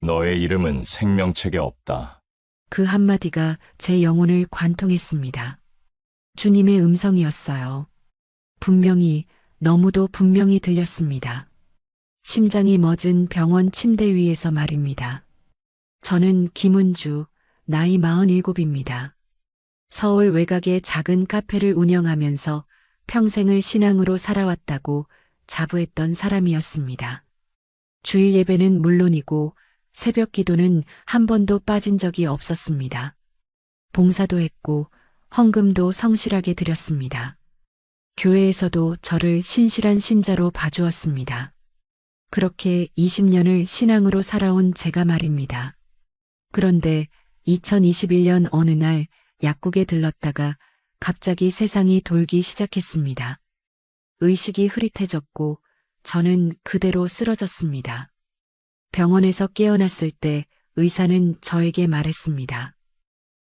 너의 이름은 생명책에 없다. 그 한마디가 제 영혼을 관통했습니다. 주님의 음성이었어요. 분명히, 너무도 분명히 들렸습니다. 심장이 멎은 병원 침대 위에서 말입니다. 저는 김은주, 나이 47입니다. 서울 외곽의 작은 카페를 운영하면서 평생을 신앙으로 살아왔다고 자부했던 사람이었습니다. 주일 예배는 물론이고 새벽 기도는 한 번도 빠진 적이 없었습니다. 봉사도 했고 헌금도 성실하게 드렸습니다. 교회에서도 저를 신실한 신자로 봐주었습니다. 그렇게 20년을 신앙으로 살아온 제가 말입니다. 그런데 2021년 어느 날 약국에 들렀다가 갑자기 세상이 돌기 시작했습니다. 의식이 흐릿해졌고 저는 그대로 쓰러졌습니다. 병원에서 깨어났을 때 의사는 저에게 말했습니다.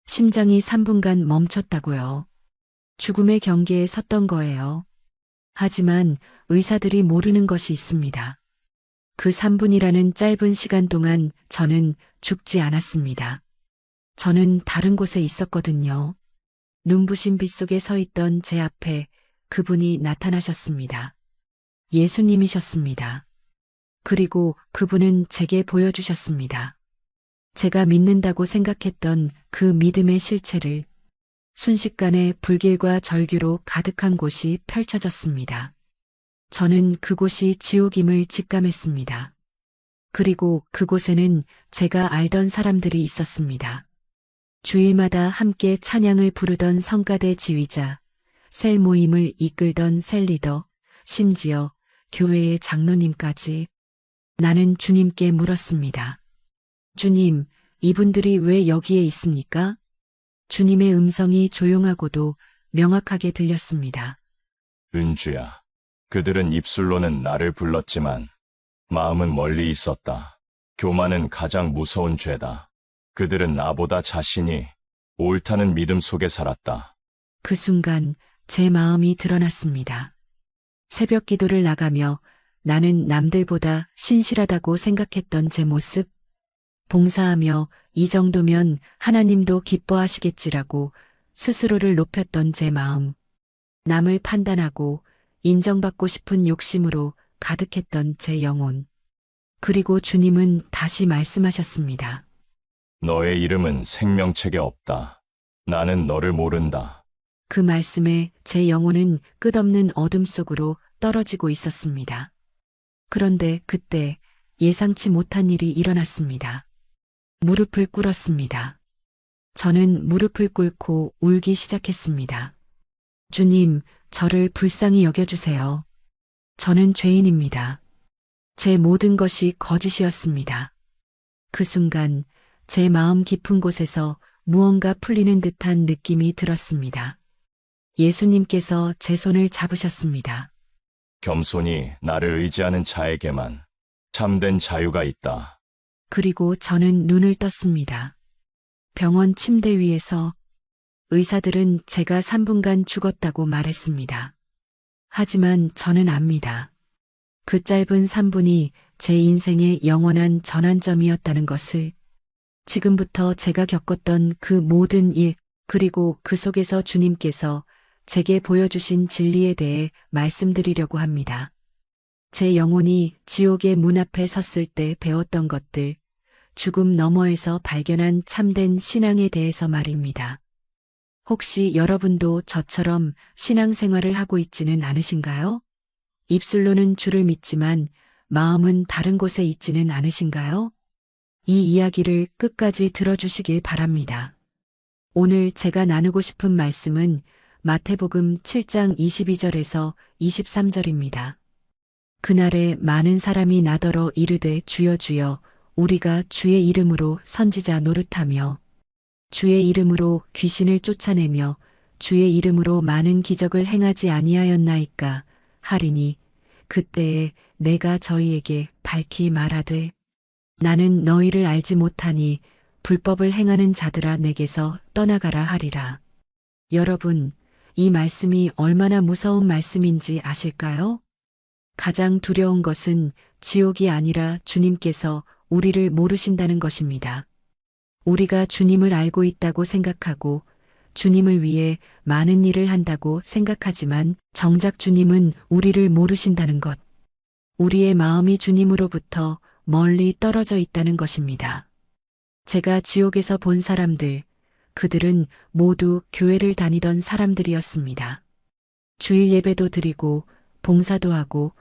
심장이 3분간 멈췄다고요. 죽음의 경계에 섰던 거예요. 하지만 의사들이 모르는 것이 있습니다. 그 3분이라는 짧은 시간 동안 저는 죽지 않았습니다. 저는 다른 곳에 있었거든요. 눈부신 빛 속에 서 있던 제 앞에 그분이 나타나셨습니다. 예수님이셨습니다. 그리고 그분은 제게 보여주셨습니다. 제가 믿는다고 생각했던 그 믿음의 실체를 순식간에 불길과 절규로 가득한 곳이 펼쳐졌습니다. 저는 그곳이 지옥임을 직감했습니다. 그리고 그곳에는 제가 알던 사람들이 있었습니다. 주일마다 함께 찬양을 부르던 성가대 지휘자, 셀 모임을 이끌던 셀 리더, 심지어 교회의 장로님까지. 나는 주님께 물었습니다. 주님, 이분들이 왜 여기에 있습니까? 주님의 음성이 조용하고도 명확하게 들렸습니다. 은주야, 그들은 입술로는 나를 불렀지만 마음은 멀리 있었다. 교만은 가장 무서운 죄다. 그들은 나보다 자신이 옳다는 믿음 속에 살았다. 그 순간 제 마음이 드러났습니다. 새벽 기도를 나가며 나는 남들보다 신실하다고 생각했던 제 모습, 봉사하며 이 정도면 하나님도 기뻐하시겠지라고 스스로를 높였던 제 마음, 남을 판단하고 인정받고 싶은 욕심으로 가득했던 제 영혼. 그리고 주님은 다시 말씀하셨습니다. 너의 이름은 생명책에 없다. 나는 너를 모른다. 그 말씀에 제 영혼은 끝없는 어둠 속으로 떨어지고 있었습니다. 그런데 그때 예상치 못한 일이 일어났습니다. 무릎을 꿇었습니다. 저는 무릎을 꿇고 울기 시작했습니다. 주님, 저를 불쌍히 여겨주세요. 저는 죄인입니다. 제 모든 것이 거짓이었습니다. 그 순간 제 마음 깊은 곳에서 무언가 풀리는 듯한 느낌이 들었습니다. 예수님께서 제 손을 잡으셨습니다. 겸손히 나를 의지하는 자에게만 참된 자유가 있다. 그리고 저는 눈을 떴습니다. 병원 침대 위에서 의사들은 제가 3분간 죽었다고 말했습니다. 하지만 저는 압니다. 그 짧은 3분이 제 인생의 영원한 전환점이었다는 것을, 지금부터 제가 겪었던 그 모든 일, 그리고 그 속에서 주님께서 제게 보여주신 진리에 대해 말씀드리려고 합니다. 제 영혼이 지옥의 문 앞에 섰을 때 배웠던 것들, 죽음 너머에서 발견한 참된 신앙에 대해서 말입니다. 혹시 여러분도 저처럼 신앙생활을 하고 있지는 않으신가요? 입술로는 주를 믿지만 마음은 다른 곳에 있지는 않으신가요? 이 이야기를 끝까지 들어주시길 바랍니다. 오늘 제가 나누고 싶은 말씀은 마태복음 7장 22절에서 23절입니다. 그날에 많은 사람이 나더러 이르되 주여 주여 우리가 주의 이름으로 선지자 노릇하며 주의 이름으로 귀신을 쫓아내며 주의 이름으로 많은 기적을 행하지 아니하였나이까 하리니 그때에 내가 저희에게 밝히 말하되 나는 너희를 알지 못하니 불법을 행하는 자들아 내게서 떠나가라 하리라. 여러분, 이 말씀이 얼마나 무서운 말씀인지 아실까요? 가장 두려운 것은 지옥이 아니라 주님께서 우리를 모르신다는 것입니다. 우리가 주님을 알고 있다고 생각하고 주님을 위해 많은 일을 한다고 생각하지만 정작 주님은 우리를 모르신다는 것. 우리의 마음이 주님으로부터 멀리 떨어져 있다는 것입니다. 제가 지옥에서 본 사람들, 그들은 모두 교회를 다니던 사람들이었습니다. 주일 예배도 드리고 봉사도 하고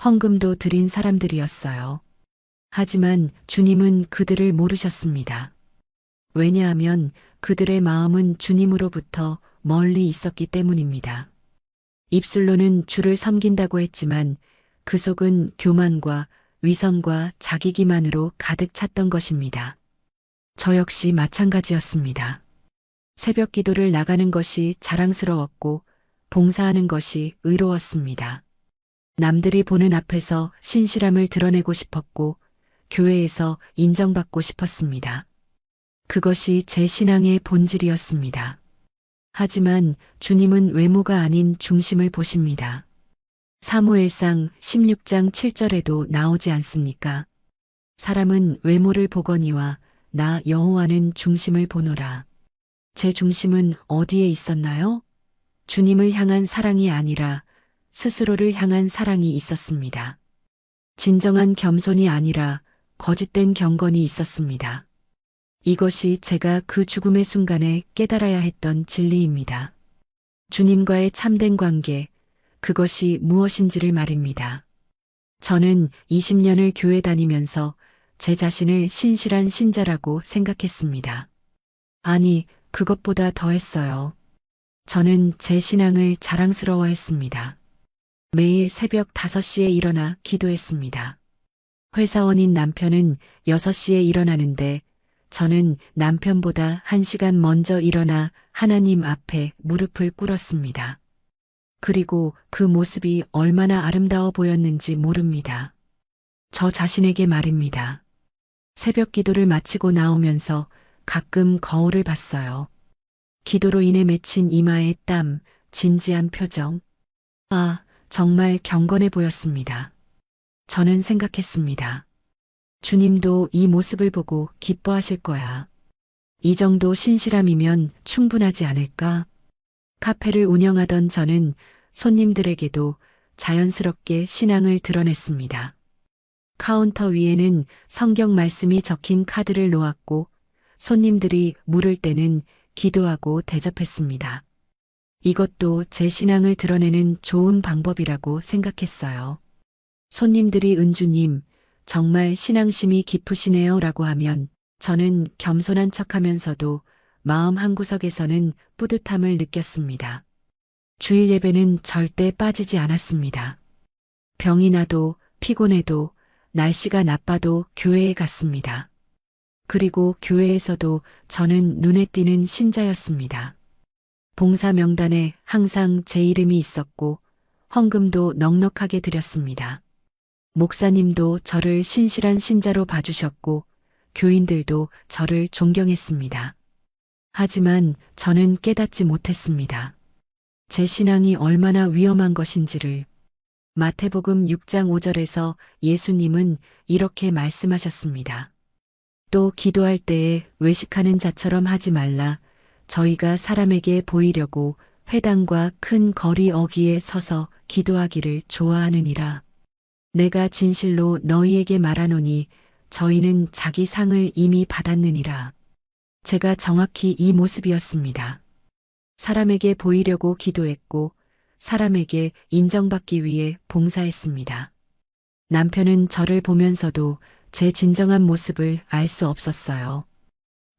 헌금도 드린 사람들이었어요. 하지만 주님은 그들을 모르셨습니다. 왜냐하면 그들의 마음은 주님으로부터 멀리 있었기 때문입니다. 입술로는 주를 섬긴다고 했지만 그 속은 교만과 위선과 자기기만으로 가득 찼던 것입니다. 저 역시 마찬가지였습니다. 새벽 기도를 나가는 것이 자랑스러웠고 봉사하는 것이 의로웠습니다. 남들이 보는 앞에서 신실함을 드러내고 싶었고 교회에서 인정받고 싶었습니다. 그것이 제 신앙의 본질이었습니다. 하지만 주님은 외모가 아닌 중심을 보십니다. 사무엘상 16장 7절에도 나오지 않습니까? 사람은 외모를 보거니와 나 여호와는 중심을 보노라. 제 중심은 어디에 있었나요? 주님을 향한 사랑이 아니라 스스로를 향한 사랑이 있었습니다. 진정한 겸손이 아니라 거짓된 경건이 있었습니다. 이것이 제가 그 죽음의 순간에 깨달아야 했던 진리입니다. 주님과의 참된 관계, 그것이 무엇인지를 말입니다. 저는 20년을 교회 다니면서 제 자신을 신실한 신자라고 생각했습니다. 아니, 그것보다 더 했어요. 저는 제 신앙을 자랑스러워했습니다. 매일 새벽 5시에 일어나 기도했습니다. 회사원인 남편은 6시에 일어나는데 저는 남편보다 1시간 먼저 일어나 하나님 앞에 무릎을 꿇었습니다. 그리고 그 모습이 얼마나 아름다워 보였는지 모릅니다. 저 자신에게 말입니다. 새벽 기도를 마치고 나오면서 가끔 거울을 봤어요. 기도로 인해 맺힌 이마의 땀, 진지한 표정. 아, 정말 경건해 보였습니다. 저는 생각했습니다. 주님도 이 모습을 보고 기뻐하실 거야. 이 정도 신실함이면 충분하지 않을까? 카페를 운영하던 저는 손님들에게도 자연스럽게 신앙을 드러냈습니다. 카운터 위에는 성경 말씀이 적힌 카드를 놓았고 손님들이 물을 때는 기도하고 대접했습니다. 이것도 제 신앙을 드러내는 좋은 방법이라고 생각했어요. 손님들이 은주님, 정말 신앙심이 깊으시네요 라고 하면 저는 겸손한 척하면서도 마음 한구석에서는 뿌듯함을 느꼈습니다. 주일 예배는 절대 빠지지 않았습니다. 병이 나도 피곤해도 날씨가 나빠도 교회에 갔습니다. 그리고 교회에서도 저는 눈에 띄는 신자였습니다. 봉사 명단에 항상 제 이름이 있었고 헌금도 넉넉하게 드렸습니다. 목사님도 저를 신실한 신자로 봐주셨고 교인들도 저를 존경했습니다. 하지만 저는 깨닫지 못했습니다. 제 신앙이 얼마나 위험한 것인지를. 마태복음 6장 5절에서 예수님은 이렇게 말씀하셨습니다. 또 기도할 때에 외식하는 자처럼 하지 말라. 저희가 사람에게 보이려고 회당과 큰 거리 어귀에 서서 기도하기를 좋아하느니라. 내가 진실로 너희에게 말하노니 저희는 자기 상을 이미 받았느니라. 제가 정확히 이 모습이었습니다. 사람에게 보이려고 기도했고 사람에게 인정받기 위해 봉사했습니다. 남편은 저를 보면서도 제 진정한 모습을 알 수 없었어요.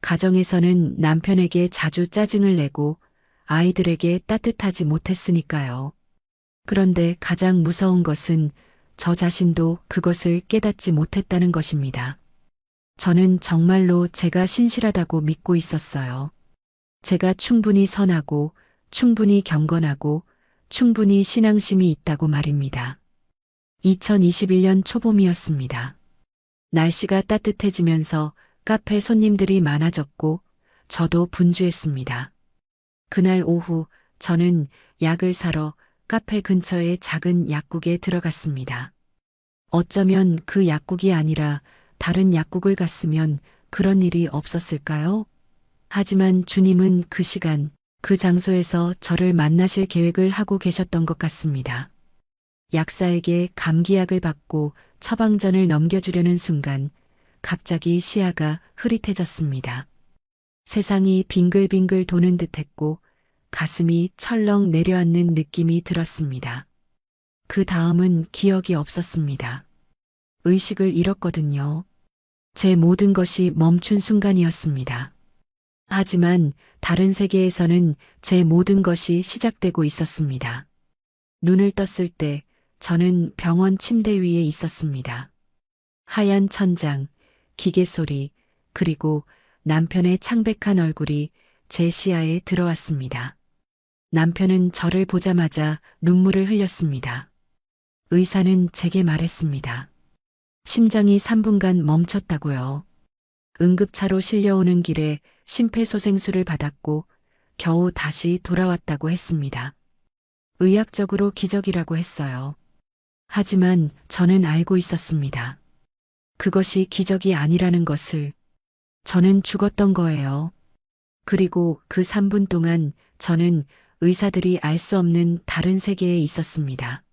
가정에서는 남편에게 자주 짜증을 내고 아이들에게 따뜻하지 못했으니까요. 그런데 가장 무서운 것은 저 자신도 그것을 깨닫지 못했다는 것입니다. 저는 정말로 제가 신실하다고 믿고 있었어요. 제가 충분히 선하고 충분히 경건하고 충분히 신앙심이 있다고 말입니다. 2021년 초봄이었습니다. 날씨가 따뜻해지면서 카페 손님들이 많아졌고 저도 분주했습니다. 그날 오후 저는 약을 사러 카페 근처의 작은 약국에 들어갔습니다. 어쩌면 그 약국이 아니라 다른 약국을 갔으면 그런 일이 없었을까요? 하지만 주님은 그 시간, 그 장소에서 저를 만나실 계획을 하고 계셨던 것 같습니다. 약사에게 감기약을 받고 처방전을 넘겨주려는 순간 갑자기 시야가 흐릿해졌습니다. 세상이 빙글빙글 도는 듯했고 가슴이 철렁 내려앉는 느낌이 들었습니다. 그 다음은 기억이 없었습니다. 의식을 잃었거든요. 제 모든 것이 멈춘 순간이었습니다. 하지만 다른 세계에서는 제 모든 것이 시작되고 있었습니다. 눈을 떴을 때 저는 병원 침대 위에 있었습니다. 하얀 천장, 기계 소리, 그리고 남편의 창백한 얼굴이 제 시야에 들어왔습니다. 남편은 저를 보자마자 눈물을 흘렸습니다. 의사는 제게 말했습니다. 심장이 3분간 멈췄다고요. 응급차로 실려오는 길에 심폐소생술을 받았고 겨우 다시 돌아왔다고 했습니다. 의학적으로 기적이라고 했어요. 하지만 저는 알고 있었습니다. 그것이 기적이 아니라는 것을. 저는 죽었던 거예요. 그리고 그 3분 동안 저는 의사들이 알 수 없는 다른 세계에 있었습니다.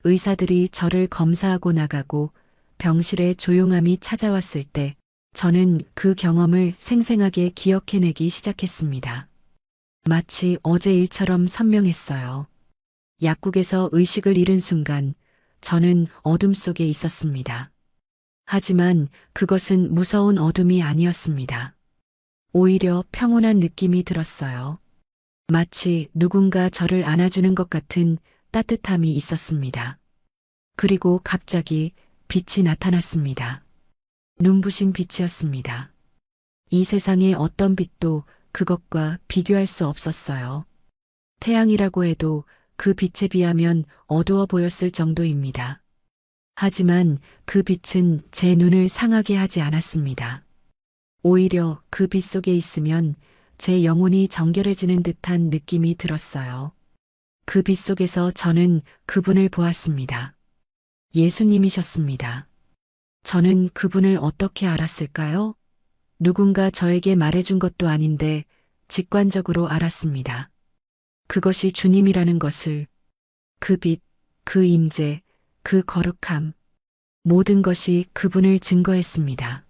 의사들이 저를 검사하고 나가고 병실에 조용함이 찾아왔을 때 저는 그 경험을 생생하게 기억해내기 시작했습니다. 마치 어제 일처럼 선명했어요. 약국에서 의식을 잃은 순간 저는 어둠 속에 있었습니다. 하지만 그것은 무서운 어둠이 아니었습니다. 오히려 평온한 느낌이 들었어요. 마치 누군가 저를 안아주는 것 같은 따뜻함이 있었습니다. 그리고 갑자기 빛이 나타났습니다. 눈부신 빛이었습니다. 이 세상의 어떤 빛도 그것과 비교할 수 없었어요. 태양이라고 해도 그 빛에 비하면 어두워 보였을 정도입니다. 하지만 그 빛은 제 눈을 상하게 하지 않았습니다. 오히려 그 빛 속에 있으면 제 영혼이 정결해지는 듯한 느낌이 들었어요. 그 빛 속에서 저는 그분을 보았습니다. 예수님이셨습니다. 저는 그분을 어떻게 알았을까요? 누군가 저에게 말해준 것도 아닌데 직관적으로 알았습니다. 그것이 주님이라는 것을, 그 빛, 그 임재, 그 거룩함, 모든 것이 그분을 증거했습니다.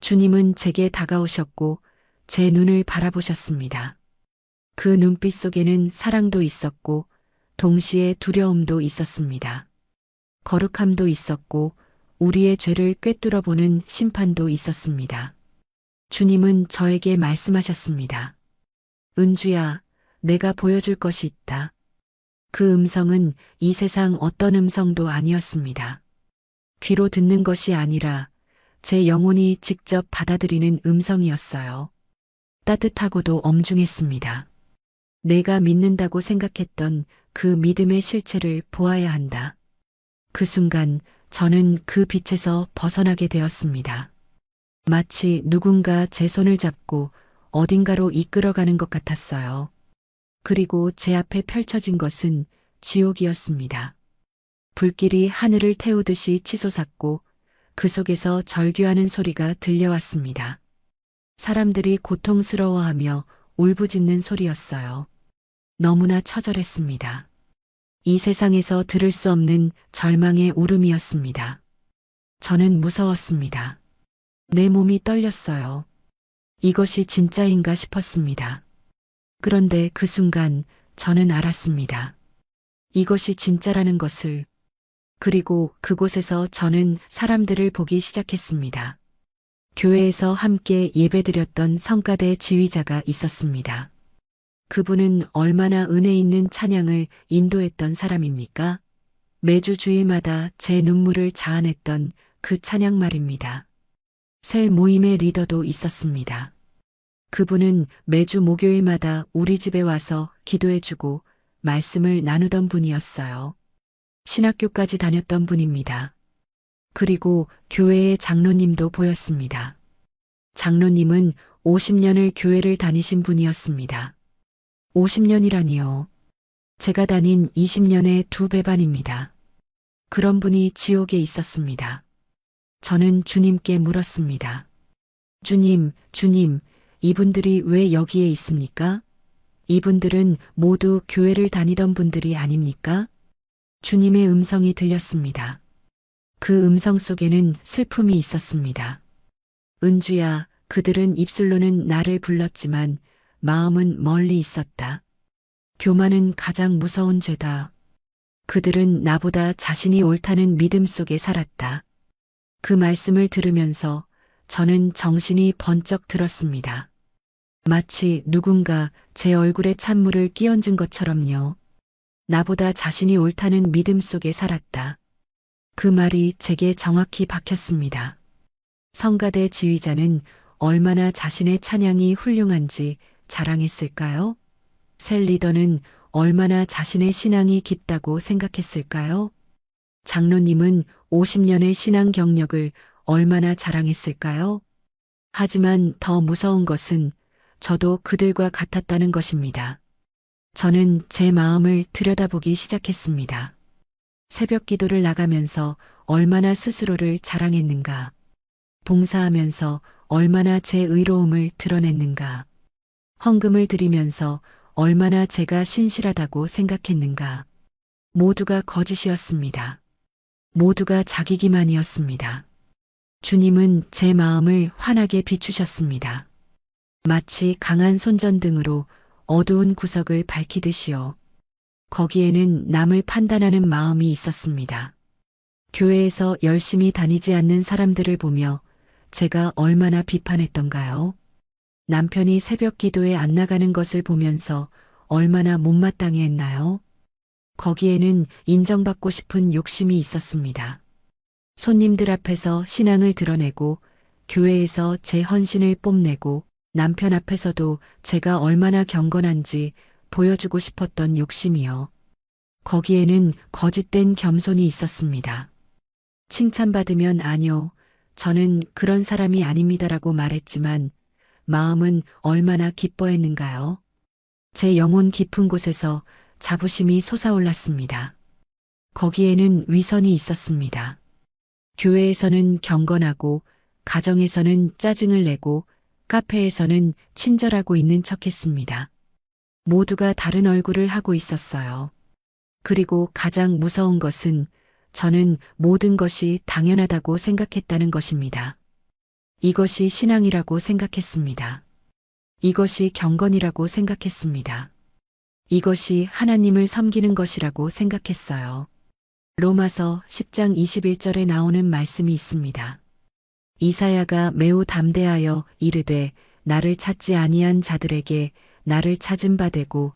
주님은 제게 다가오셨고 제 눈을 바라보셨습니다. 그 눈빛 속에는 사랑도 있었고 동시에 두려움도 있었습니다. 거룩함도 있었고 우리의 죄를 꿰뚫어 보는 심판도 있었습니다. 주님은 저에게 말씀하셨습니다. 은주야, 내가 보여줄 것이 있다. 그 음성은 이 세상 어떤 음성도 아니었습니다. 귀로 듣는 것이 아니라 제 영혼이 직접 받아들이는 음성이었어요. 따뜻하고도 엄중했습니다. 내가 믿는다고 생각했던 그 믿음의 실체를 보아야 한다. 그 순간 저는 그 빛에서 벗어나게 되었습니다. 마치 누군가 제 손을 잡고 어딘가로 이끌어가는 것 같았어요. 그리고 제 앞에 펼쳐진 것은 지옥이었습니다. 불길이 하늘을 태우듯이 치솟았고 그 속에서 절규하는 소리가 들려왔습니다. 사람들이 고통스러워하며 울부짖는 소리였어요. 너무나 처절했습니다. 이 세상에서 들을 수 없는 절망의 울음이었습니다. 저는 무서웠습니다. 내 몸이 떨렸어요. 이것이 진짜인가 싶었습니다. 그런데 그 순간 저는 알았습니다. 이것이 진짜라는 것을. 그리고 그곳에서 저는 사람들을 보기 시작했습니다. 교회에서 함께 예배드렸던 성가대 지휘자가 있었습니다. 그분은 얼마나 은혜 있는 찬양을 인도했던 사람입니까? 매주 주일마다 제 눈물을 자아냈던 그 찬양 말입니다. 셀 모임의 리더도 있었습니다. 그분은 매주 목요일마다 우리 집에 와서 기도해주고 말씀을 나누던 분이었어요. 신학교까지 다녔던 분입니다. 그리고 교회의 장로님도 보였습니다. 장로님은 50년을 교회를 다니신 분이었습니다. 50년이라니요. 제가 다닌 20년의 2배 반입니다. 그런 분이 지옥에 있었습니다. 저는 주님께 물었습니다. 주님, 이분들이 왜 여기에 있습니까? 이분들은 모두 교회를 다니던 분들이 아닙니까? 주님의 음성이 들렸습니다. 그 음성 속에는 슬픔이 있었습니다. 은주야, 그들은 입술로는 나를 불렀지만 마음은 멀리 있었다. 교만은 가장 무서운 죄다. 그들은 나보다 자신이 옳다는 믿음 속에 살았다. 그 말씀을 들으면서 저는 정신이 번쩍 들었습니다. 마치 누군가 제 얼굴에 찬물을 끼얹은 것처럼요. 나보다 자신이 옳다는 믿음 속에 살았다. 그 말이 제게 정확히 박혔습니다. 성가대 지휘자는 얼마나 자신의 찬양이 훌륭한지 자랑했을까요? 셀 리더는 얼마나 자신의 신앙이 깊다고 생각했을까요? 장로님은 50년의 신앙 경력을 얼마나 자랑했을까요? 하지만 더 무서운 것은 저도 그들과 같았다는 것입니다. 저는 제 마음을 들여다보기 시작했습니다. 새벽 기도를 나가면서 얼마나 스스로를 자랑했는가. 봉사하면서 얼마나 제 의로움을 드러냈는가. 헌금을 드리면서 얼마나 제가 신실하다고 생각했는가. 모두가 거짓이었습니다. 모두가 자기 기만이었습니다. 주님은 제 마음을 환하게 비추셨습니다. 마치 강한 손전등으로 어두운 구석을 밝히듯이요. 거기에는 남을 판단하는 마음이 있었습니다. 교회에서 열심히 다니지 않는 사람들을 보며 제가 얼마나 비판했던가요? 남편이 새벽 기도에 안 나가는 것을 보면서 얼마나 못마땅해 했나요? 거기에는 인정받고 싶은 욕심이 있었습니다. 손님들 앞에서 신앙을 드러내고 교회에서 제 헌신을 뽐내고 남편 앞에서도 제가 얼마나 경건한지 보여주고 싶었던 욕심이요. 거기에는 거짓된 겸손이 있었습니다. 칭찬받으면 아니요, 저는 그런 사람이 아닙니다라고 말했지만 마음은 얼마나 기뻐했는가요? 제 영혼 깊은 곳에서 자부심이 솟아올랐습니다. 거기에는 위선이 있었습니다. 교회에서는 경건하고 가정에서는 짜증을 내고 카페에서는 친절하고 있는 척했습니다. 모두가 다른 얼굴을 하고 있었어요. 그리고 가장 무서운 것은 저는 모든 것이 당연하다고 생각했다는 것입니다. 이것이 신앙이라고 생각했습니다. 이것이 경건이라고 생각했습니다. 이것이 하나님을 섬기는 것이라고 생각했어요. 로마서 10장 21절에 나오는 말씀이 있습니다. 이사야가 매우 담대하여 이르되 나를 찾지 아니한 자들에게 나를 찾은 바 되고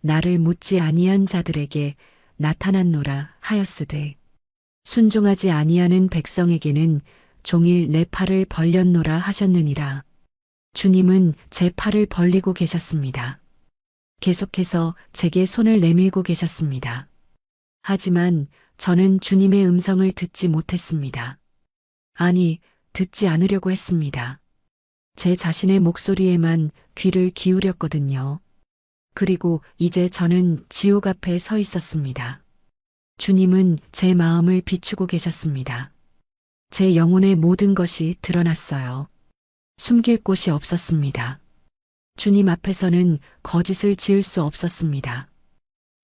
나를 묻지 아니한 자들에게 나타났노라 하였으되 순종하지 아니하는 백성에게는 종일 내 팔을 벌렸노라 하셨느니라. 주님은 제 팔을 벌리고 계셨습니다. 계속해서 제게 손을 내밀고 계셨습니다. 하지만 저는 주님의 음성을 듣지 못했습니다. 아니, 듣지 않으려고 했습니다. 제 자신의 목소리에만 귀를 기울였거든요. 그리고 이제 저는 지옥 앞에 서 있었습니다. 주님은 제 마음을 비추고 계셨습니다. 제 영혼의 모든 것이 드러났어요. 숨길 곳이 없었습니다. 주님 앞에서는 거짓을 지을 수 없었습니다.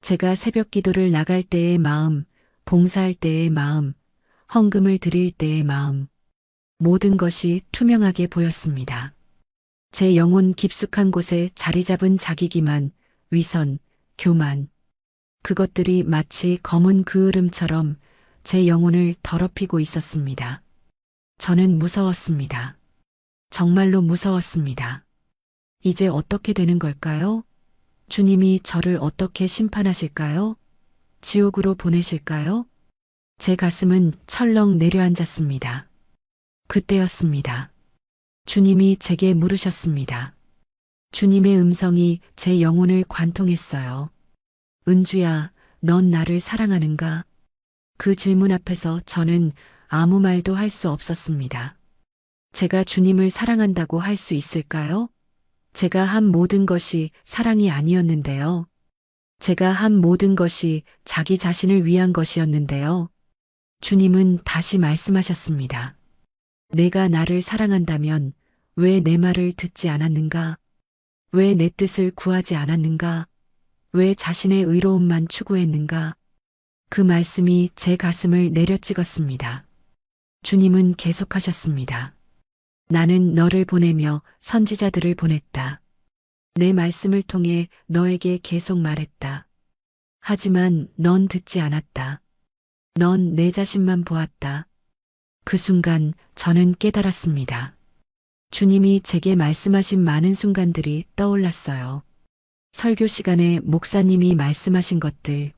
제가 새벽 기도를 나갈 때의 마음, 봉사할 때의 마음, 헌금을 드릴 때의 마음, 모든 것이 투명하게 보였습니다. 제 영혼 깊숙한 곳에 자리 잡은 자기기만, 위선, 교만, 그것들이 마치 검은 그을음처럼 제 영혼을 더럽히고 있었습니다. 저는 무서웠습니다. 정말로 무서웠습니다. 이제 어떻게 되는 걸까요? 주님이 저를 어떻게 심판하실까요? 지옥으로 보내실까요? 제 가슴은 철렁 내려앉았습니다. 그때였습니다. 주님이 제게 물으셨습니다. 주님의 음성이 제 영혼을 관통했어요. 은주야, 넌 나를 사랑하는가? 그 질문 앞에서 저는 아무 말도 할 수 없었습니다. 제가 주님을 사랑한다고 할 수 있을까요? 제가 한 모든 것이 사랑이 아니었는데요. 제가 한 모든 것이 자기 자신을 위한 것이었는데요. 주님은 다시 말씀하셨습니다. 내가 나를 사랑한다면 왜 내 말을 듣지 않았는가? 왜 내 뜻을 구하지 않았는가? 왜 자신의 의로움만 추구했는가? 그 말씀이 제 가슴을 내려찍었습니다. 주님은 계속하셨습니다. 나는 너를 보내며 선지자들을 보냈다. 내 말씀을 통해 너에게 계속 말했다. 하지만 넌 듣지 않았다. 넌 내 자신만 보았다. 그 순간 저는 깨달았습니다. 주님이 제게 말씀하신 많은 순간들이 떠올랐어요. 설교 시간에 목사님이 말씀하신 것들,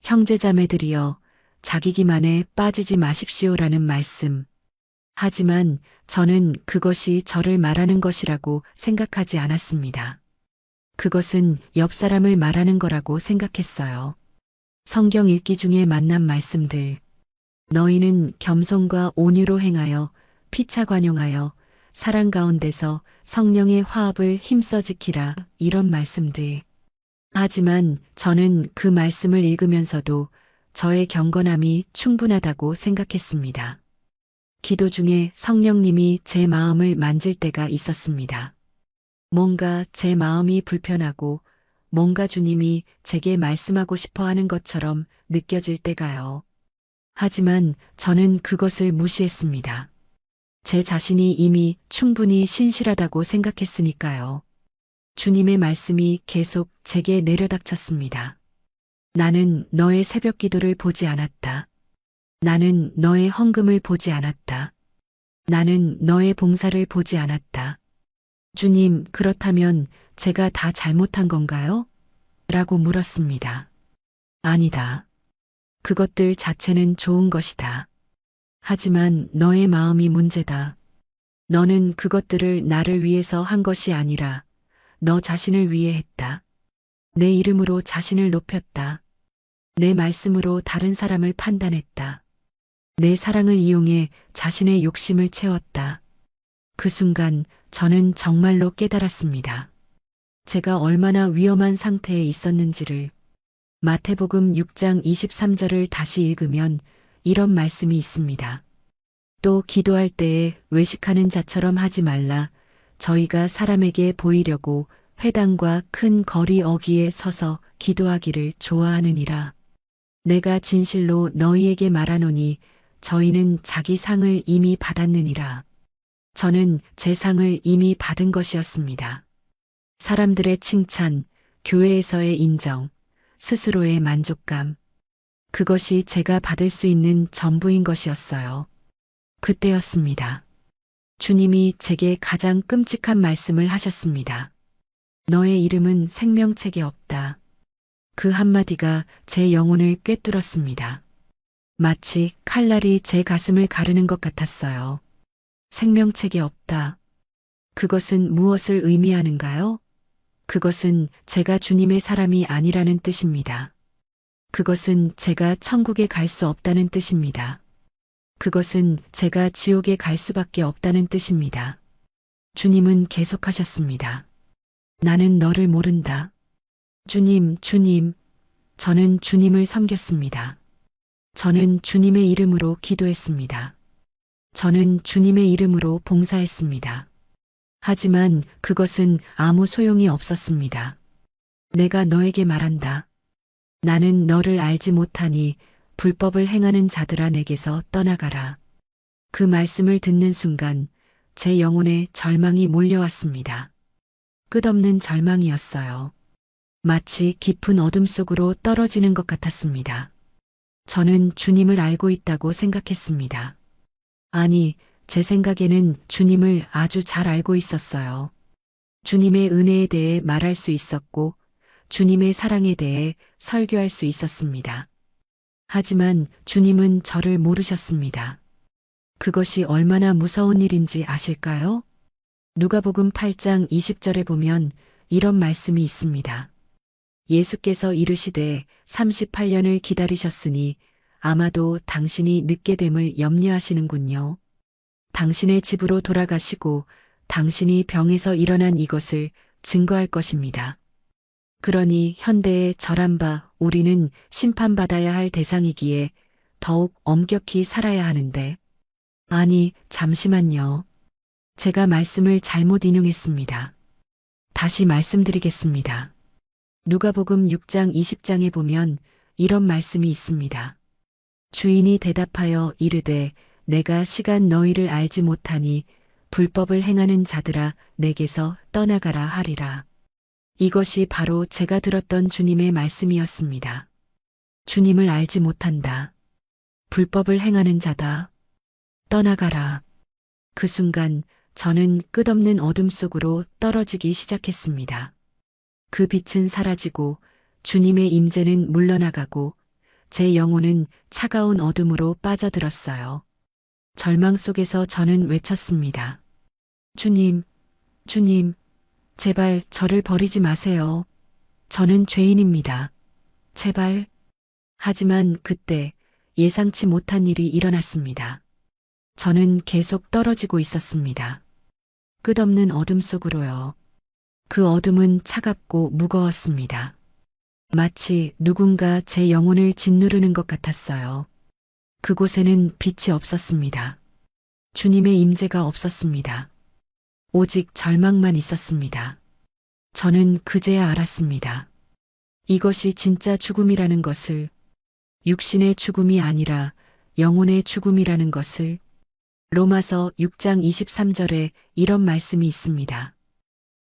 형제자매들이여 자기 기만에 빠지지 마십시오라는 말씀. 하지만 저는 그것이 저를 말하는 것이라고 생각하지 않았습니다. 그것은 옆 사람을 말하는 거라고 생각했어요. 성경 읽기 중에 만난 말씀들. 너희는 겸손과 온유로 행하여 피차 관용하여 사랑 가운데서 성령의 화합을 힘써 지키라 이런 말씀들. 하지만 저는 그 말씀을 읽으면서도 저의 경건함이 충분하다고 생각했습니다. 기도 중에 성령님이 제 마음을 만질 때가 있었습니다. 뭔가 제 마음이 불편하고 뭔가 주님이 제게 말씀하고 싶어 하는 것처럼 느껴질 때가요. 하지만 저는 그것을 무시했습니다. 제 자신이 이미 충분히 신실하다고 생각했으니까요. 주님의 말씀이 계속 제게 내려닥쳤습니다. 나는 너의 새벽 기도를 보지 않았다. 나는 너의 헌금을 보지 않았다. 나는 너의 봉사를 보지 않았다. 주님, 그렇다면 제가 다 잘못한 건가요? 라고 물었습니다. 아니다. 그것들 자체는 좋은 것이다. 하지만 너의 마음이 문제다. 너는 그것들을 나를 위해서 한 것이 아니라 너 자신을 위해 했다. 내 이름으로 자신을 높였다. 내 말씀으로 다른 사람을 판단했다. 내 사랑을 이용해 자신의 욕심을 채웠다. 그 순간 저는 정말로 깨달았습니다. 제가 얼마나 위험한 상태에 있었는지를. 마태복음 6장 23절을 다시 읽으면 이런 말씀이 있습니다. 또 기도할 때에 외식하는 자처럼 하지 말라. 저희가 사람에게 보이려고 회당과 큰 거리 어귀에 서서 기도하기를 좋아하느니라. 내가 진실로 너희에게 말하노니 저희는 자기 상을 이미 받았느니라. 저는 제 상을 이미 받은 것이었습니다. 사람들의 칭찬, 교회에서의 인정, 스스로의 만족감. 그것이 제가 받을 수 있는 전부인 것이었어요. 그때였습니다. 주님이 제게 가장 끔찍한 말씀을 하셨습니다. 너의 이름은 생명책에 없다. 그 한마디가 제 영혼을 꿰뚫었습니다. 마치 칼날이 제 가슴을 가르는 것 같았어요. 생명책에 없다. 그것은 무엇을 의미하는가요? 그것은 제가 주님의 사람이 아니라는 뜻입니다. 그것은 제가 천국에 갈 수 없다는 뜻입니다. 그것은 제가 지옥에 갈 수밖에 없다는 뜻입니다. 주님은 계속하셨습니다. 나는 너를 모른다. 주님, 주님. 저는 주님을 섬겼습니다. 저는 주님의 이름으로 기도했습니다. 저는 주님의 이름으로 봉사했습니다. 하지만 그것은 아무 소용이 없었습니다. 내가 너에게 말한다. 나는 너를 알지 못하니 불법을 행하는 자들아 내게서 떠나가라. 그 말씀을 듣는 순간 제 영혼에 절망이 몰려왔습니다. 끝없는 절망이었어요. 마치 깊은 어둠 속으로 떨어지는 것 같았습니다. 저는 주님을 알고 있다고 생각했습니다. 아니, 제 생각에는 주님을 아주 잘 알고 있었어요. 주님의 은혜에 대해 말할 수 있었고, 주님의 사랑에 대해 설교할 수 있었습니다. 하지만 주님은 저를 모르셨습니다. 그것이 얼마나 무서운 일인지 아실까요? 누가복음 8장 20절에 보면 이런 말씀이 있습니다. 예수께서 이르시되 38년을 기다리셨으니 아마도 당신이 늦게 됨을 염려하시는군요. 당신의 집으로 돌아가시고 당신이 병에서 일어난 이것을 증거할 것입니다. 그러니 현대에 절한 바 우리는 심판받아야 할 대상이기에 더욱 엄격히 살아야 하는데 아니, 잠시만요. 제가 말씀을 잘못 인용했습니다. 다시 말씀드리겠습니다. 누가복음 6장 20장에 보면 이런 말씀이 있습니다. 주인이 대답하여 이르되 내가 시간 너희를 알지 못하니 불법을 행하는 자들아 내게서 떠나가라 하리라. 이것이 바로 제가 들었던 주님의 말씀이었습니다. 주님을 알지 못한다. 불법을 행하는 자다. 떠나가라. 그 순간 저는 끝없는 어둠 속으로 떨어지기 시작했습니다. 그 빛은 사라지고 주님의 임재는 물러나가고 제 영혼은 차가운 어둠으로 빠져들었어요. 절망 속에서 저는 외쳤습니다. 주님, 주님, 제발 저를 버리지 마세요. 저는 죄인입니다. 제발. 하지만 그때 예상치 못한 일이 일어났습니다. 저는 계속 떨어지고 있었습니다. 끝없는 어둠 속으로요. 그 어둠은 차갑고 무거웠습니다. 마치 누군가 제 영혼을 짓누르는 것 같았어요. 그곳에는 빛이 없었습니다. 주님의 임재가 없었습니다. 오직 절망만 있었습니다. 저는 그제야 알았습니다. 이것이 진짜 죽음이라는 것을, 육신의 죽음이 아니라 영혼의 죽음이라는 것을. 로마서 6장 23절에 이런 말씀이 있습니다.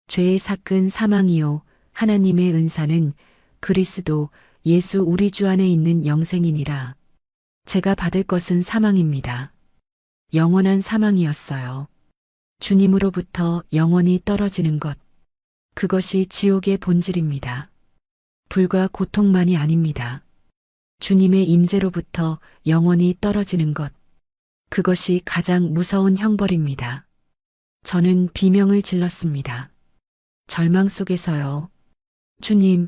죄의 삭은 사망이요 하나님의 은사는 그리스도 예수 우리 주 안에 있는 영생이니라. 제가 받을 것은 사망입니다. 영원한 사망이었어요. 주님으로부터 영원히 떨어지는 것. 그것이 지옥의 본질입니다. 불과 고통만이 아닙니다. 주님의 임재로부터 영원히 떨어지는 것. 그것이 가장 무서운 형벌입니다. 저는 비명을 질렀습니다. 절망 속에서요. 주님,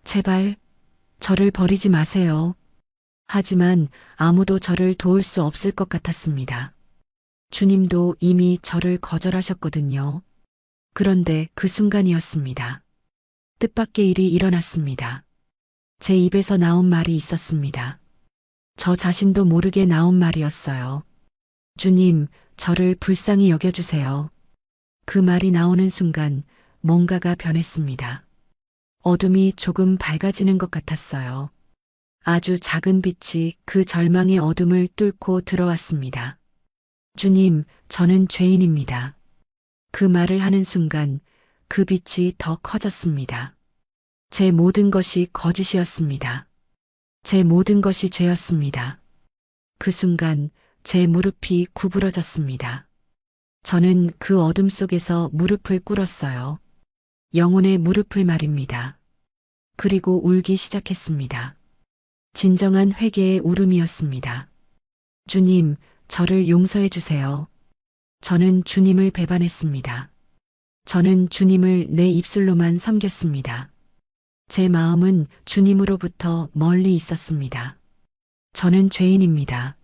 제발 저를 버리지 마세요. 하지만 아무도 저를 도울 수 없을 것 같았습니다. 주님도 이미 저를 거절하셨거든요. 그런데 그 순간이었습니다. 뜻밖의 일이 일어났습니다. 제 입에서 나온 말이 있었습니다. 저 자신도 모르게 나온 말이었어요. 주님, 저를 불쌍히 여겨주세요. 그 말이 나오는 순간 뭔가가 변했습니다. 어둠이 조금 밝아지는 것 같았어요. 아주 작은 빛이 그 절망의 어둠을 뚫고 들어왔습니다. 주님, 저는 죄인입니다. 그 말을 하는 순간 그 빛이 더 커졌습니다. 제 모든 것이 거짓이었습니다. 제 모든 것이 죄였습니다. 그 순간 제 무릎이 구부러졌습니다. 저는 그 어둠 속에서 무릎을 꿇었어요. 영혼의 무릎을 말입니다. 그리고 울기 시작했습니다. 진정한 회개의 울음이었습니다. 주님, 저를 용서해 주세요. 저는 주님을 배반했습니다. 저는 주님을 내 입술로만 섬겼습니다. 제 마음은 주님으로부터 멀리 있었습니다. 저는 죄인입니다.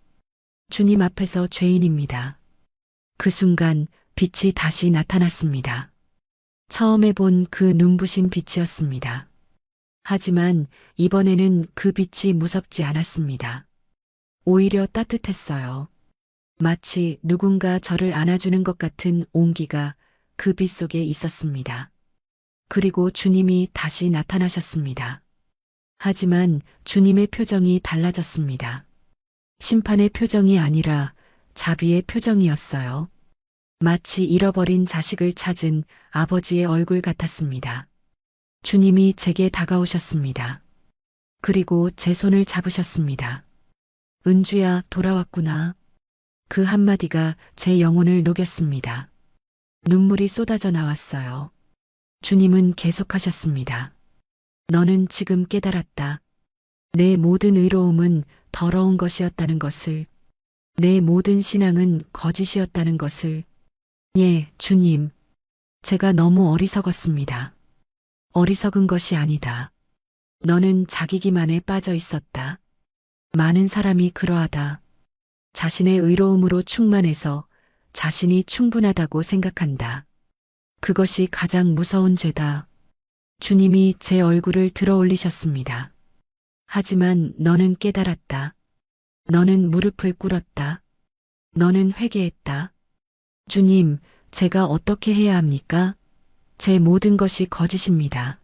주님 앞에서 죄인입니다. 그 순간 빛이 다시 나타났습니다. 처음에 본 그 눈부신 빛이었습니다. 하지만 이번에는 그 빛이 무섭지 않았습니다. 오히려 따뜻했어요. 마치 누군가 저를 안아주는 것 같은 온기가 그 빛 속에 있었습니다. 그리고 주님이 다시 나타나셨습니다. 하지만 주님의 표정이 달라졌습니다. 심판의 표정이 아니라 자비의 표정이었어요. 마치 잃어버린 자식을 찾은 아버지의 얼굴 같았습니다. 주님이 제게 다가오셨습니다. 그리고 제 손을 잡으셨습니다. 은주야, 돌아왔구나. 그 한마디가 제 영혼을 녹였습니다. 눈물이 쏟아져 나왔어요. 주님은 계속하셨습니다. 너는 지금 깨달았다. 내 모든 의로움은 더러운 것이었다는 것을, 내 모든 신앙은 거짓이었다는 것을. 예, 주님. 제가 너무 어리석었습니다. 어리석은 것이 아니다. 너는 자기 기만에 빠져 있었다. 많은 사람이 그러하다. 자신의 의로움으로 충만해서 자신이 충분하다고 생각한다. 그것이 가장 무서운 죄다. 주님이 제 얼굴을 들어 올리셨습니다. 하지만 너는 깨달았다. 너는 무릎을 꿇었다. 너는 회개했다. 주님, 제가 어떻게 해야 합니까? 제 모든 것이 거짓입니다.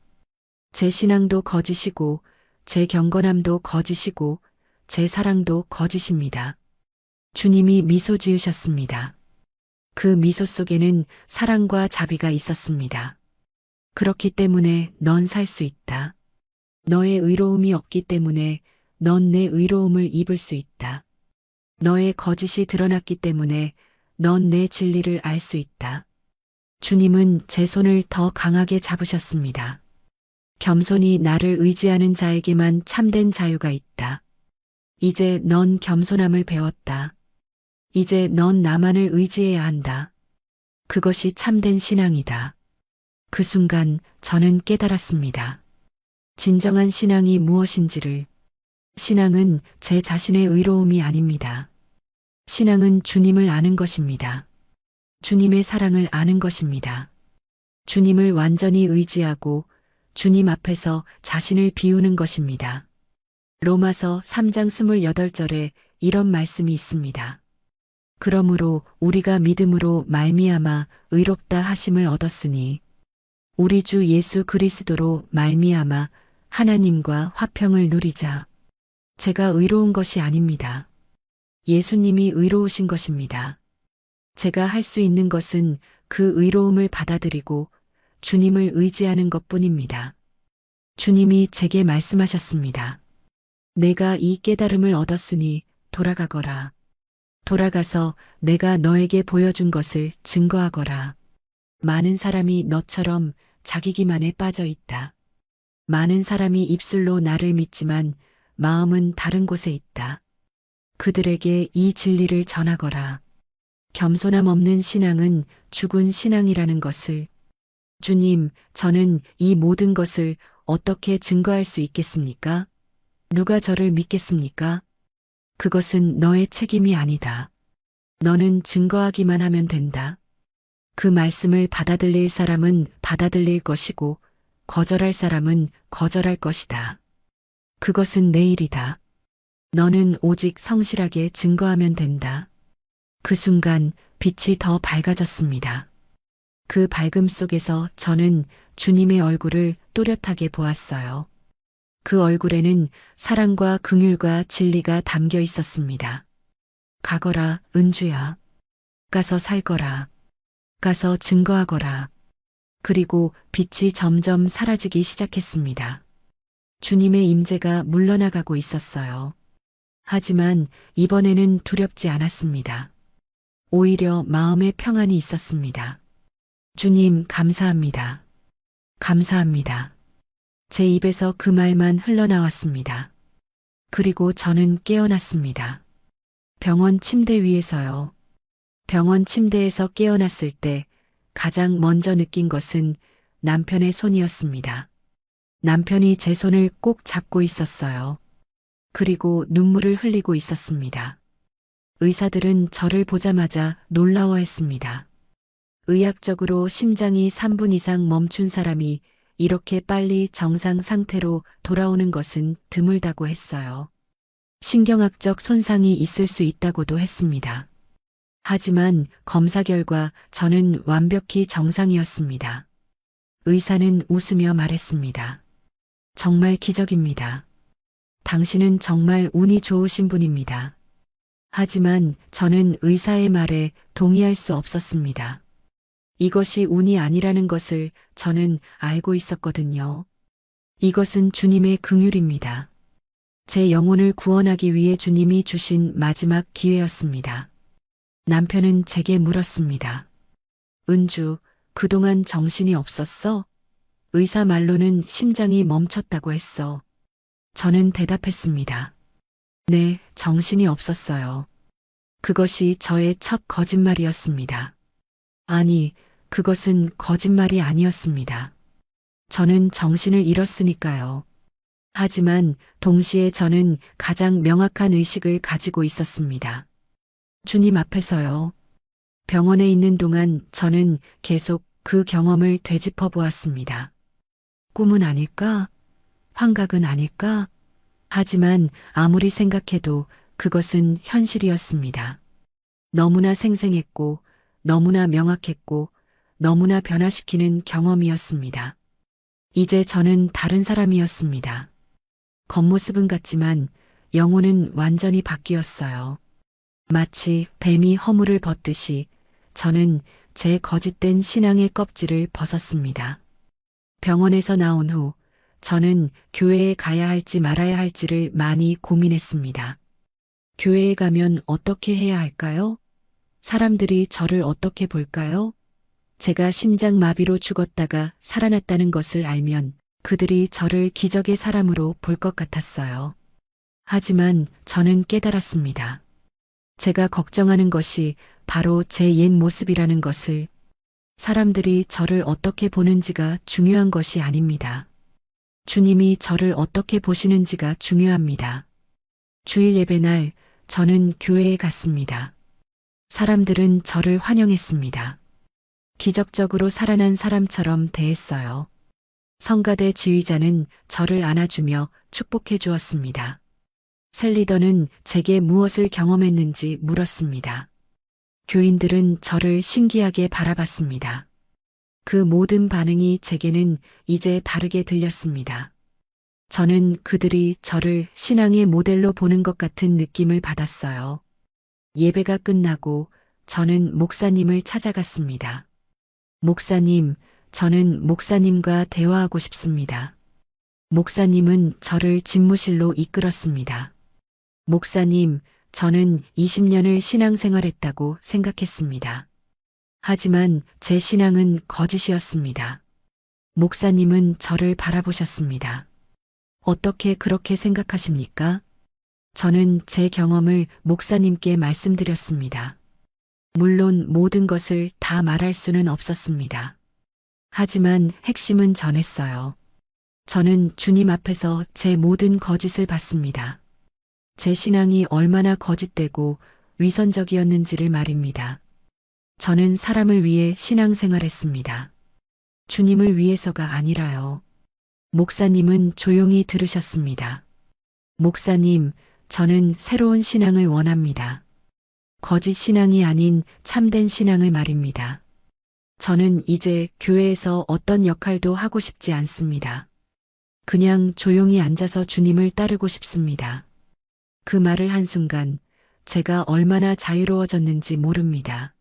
제 신앙도 거짓이고, 제 경건함도 거짓이고, 제 사랑도 거짓입니다. 주님이 미소 지으셨습니다. 그 미소 속에는 사랑과 자비가 있었습니다. 그렇기 때문에 넌 살 수 있다. 너의 의로움이 없기 때문에 넌 내 의로움을 입을 수 있다. 너의 거짓이 드러났기 때문에 넌 내 진리를 알 수 있다. 주님은 제 손을 더 강하게 잡으셨습니다. 겸손히 나를 의지하는 자에게만 참된 자유가 있다. 이제 넌 겸손함을 배웠다. 이제 넌 나만을 의지해야 한다. 그것이 참된 신앙이다. 그 순간 저는 깨달았습니다. 진정한 신앙이 무엇인지를. 신앙은 제 자신의 의로움이 아닙니다. 신앙은 주님을 아는 것입니다. 주님의 사랑을 아는 것입니다. 주님을 완전히 의지하고 주님 앞에서 자신을 비우는 것입니다. 로마서 3장 28절에 이런 말씀이 있습니다. 그러므로 우리가 믿음으로 말미암아 의롭다 하심을 얻었으니 우리 주 예수 그리스도로 말미암아 하나님과 화평을 누리자. 제가 의로운 것이 아닙니다. 예수님이 의로우신 것입니다. 제가 할 수 있는 것은 그 의로움을 받아들이고 주님을 의지하는 것뿐입니다. 주님이 제게 말씀하셨습니다. 내가 이 깨달음을 얻었으니 돌아가거라. 돌아가서 내가 너에게 보여준 것을 증거하거라. 많은 사람이 너처럼 자기 기만에 빠져 있다. 많은 사람이 입술로 나를 믿지만 마음은 다른 곳에 있다. 그들에게 이 진리를 전하거라. 겸손함 없는 신앙은 죽은 신앙이라는 것을. 주님, 저는 이 모든 것을 어떻게 증거할 수 있겠습니까? 누가 저를 믿겠습니까? 그것은 너의 책임이 아니다. 너는 증거하기만 하면 된다. 그 말씀을 받아들일 사람은 받아들일 것이고 거절할 사람은 거절할 것이다. 그것은 내 일이다. 너는 오직 성실하게 증거하면 된다. 그 순간 빛이 더 밝아졌습니다. 그 밝음 속에서 저는 주님의 얼굴을 또렷하게 보았어요. 그 얼굴에는 사랑과 긍휼과 진리가 담겨 있었습니다. 가거라, 은주야. 가서 살거라. 가서 증거하거라. 그리고 빛이 점점 사라지기 시작했습니다. 주님의 임재가 물러나가고 있었어요. 하지만 이번에는 두렵지 않았습니다. 오히려 마음에 평안이 있었습니다. 주님, 감사합니다. 감사합니다. 제 입에서 그 말만 흘러나왔습니다. 그리고 저는 깨어났습니다. 병원 침대 위에서요. 병원 침대에서 깨어났을 때 가장 먼저 느낀 것은 남편의 손이었습니다. 남편이 제 손을 꼭 잡고 있었어요. 그리고 눈물을 흘리고 있었습니다. 의사들은 저를 보자마자 놀라워했습니다. 의학적으로 심장이 3분 이상 멈춘 사람이 이렇게 빨리 정상 상태로 돌아오는 것은 드물다고 했어요. 신경학적 손상이 있을 수 있다고도 했습니다. 하지만 검사 결과 저는 완벽히 정상이었습니다. 의사는 웃으며 말했습니다. 정말 기적입니다. 당신은 정말 운이 좋으신 분입니다. 하지만 저는 의사의 말에 동의할 수 없었습니다. 이것이 운이 아니라는 것을 저는 알고 있었거든요. 이것은 주님의 긍휼입니다. 제 영혼을 구원하기 위해 주님이 주신 마지막 기회였습니다. 남편은 제게 물었습니다. 은주, 그동안 정신이 없었어? 의사 말로는 심장이 멈췄다고 했어. 저는 대답했습니다. 네, 정신이 없었어요. 그것이 저의 첫 거짓말이었습니다. 아니, 그것은 거짓말이 아니었습니다. 저는 정신을 잃었으니까요. 하지만 동시에 저는 가장 명확한 의식을 가지고 있었습니다. 주님 앞에서요. 병원에 있는 동안 저는 계속 그 경험을 되짚어 보았습니다. 꿈은 아닐까? 환각은 아닐까? 하지만 아무리 생각해도 그것은 현실이었습니다. 너무나 생생했고, 너무나 명확했고, 너무나 변화시키는 경험이었습니다. 이제 저는 다른 사람이었습니다. 겉모습은 같지만 영혼은 완전히 바뀌었어요. 마치 뱀이 허물을 벗듯이 저는 제 거짓된 신앙의 껍질을 벗었습니다. 병원에서 나온 후 저는 교회에 가야 할지 말아야 할지를 많이 고민했습니다. 교회에 가면 어떻게 해야 할까요? 사람들이 저를 어떻게 볼까요? 제가 심장마비로 죽었다가 살아났다는 것을 알면 그들이 저를 기적의 사람으로 볼 것 같았어요. 하지만 저는 깨달았습니다. 제가 걱정하는 것이 바로 제 옛 모습이라는 것을, 사람들이 저를 어떻게 보는지가 중요한 것이 아닙니다. 주님이 저를 어떻게 보시는지가 중요합니다. 주일 예배날 저는 교회에 갔습니다. 사람들은 저를 환영했습니다. 기적적으로 살아난 사람처럼 대했어요. 성가대 지휘자는 저를 안아주며 축복해 주었습니다. 셀리더는 제게 무엇을 경험했는지 물었습니다. 교인들은 저를 신기하게 바라봤습니다. 그 모든 반응이 제게는 이제 다르게 들렸습니다. 저는 그들이 저를 신앙의 모델로 보는 것 같은 느낌을 받았어요. 예배가 끝나고 저는 목사님을 찾아갔습니다. 목사님, 저는 목사님과 대화하고 싶습니다. 목사님은 저를 집무실로 이끌었습니다. 목사님, 저는 20년을 신앙생활했다고 생각했습니다. 하지만 제 신앙은 거짓이었습니다. 목사님은 저를 바라보셨습니다. 어떻게 그렇게 생각하십니까? 저는 제 경험을 목사님께 말씀드렸습니다. 물론 모든 것을 다 말할 수는 없었습니다. 하지만 핵심은 전했어요. 저는 주님 앞에서 제 모든 거짓을 받습니다. 제 신앙이 얼마나 거짓되고 위선적이었는지를 말입니다. 저는 사람을 위해 신앙생활했습니다. 주님을 위해서가 아니라요. 목사님은 조용히 들으셨습니다. 목사님, 저는 새로운 신앙을 원합니다. 거짓 신앙이 아닌 참된 신앙을 말입니다. 저는 이제 교회에서 어떤 역할도 하고 싶지 않습니다. 그냥 조용히 앉아서 주님을 따르고 싶습니다. 그 말을 한 순간 제가 얼마나 자유로워졌는지 모릅니다.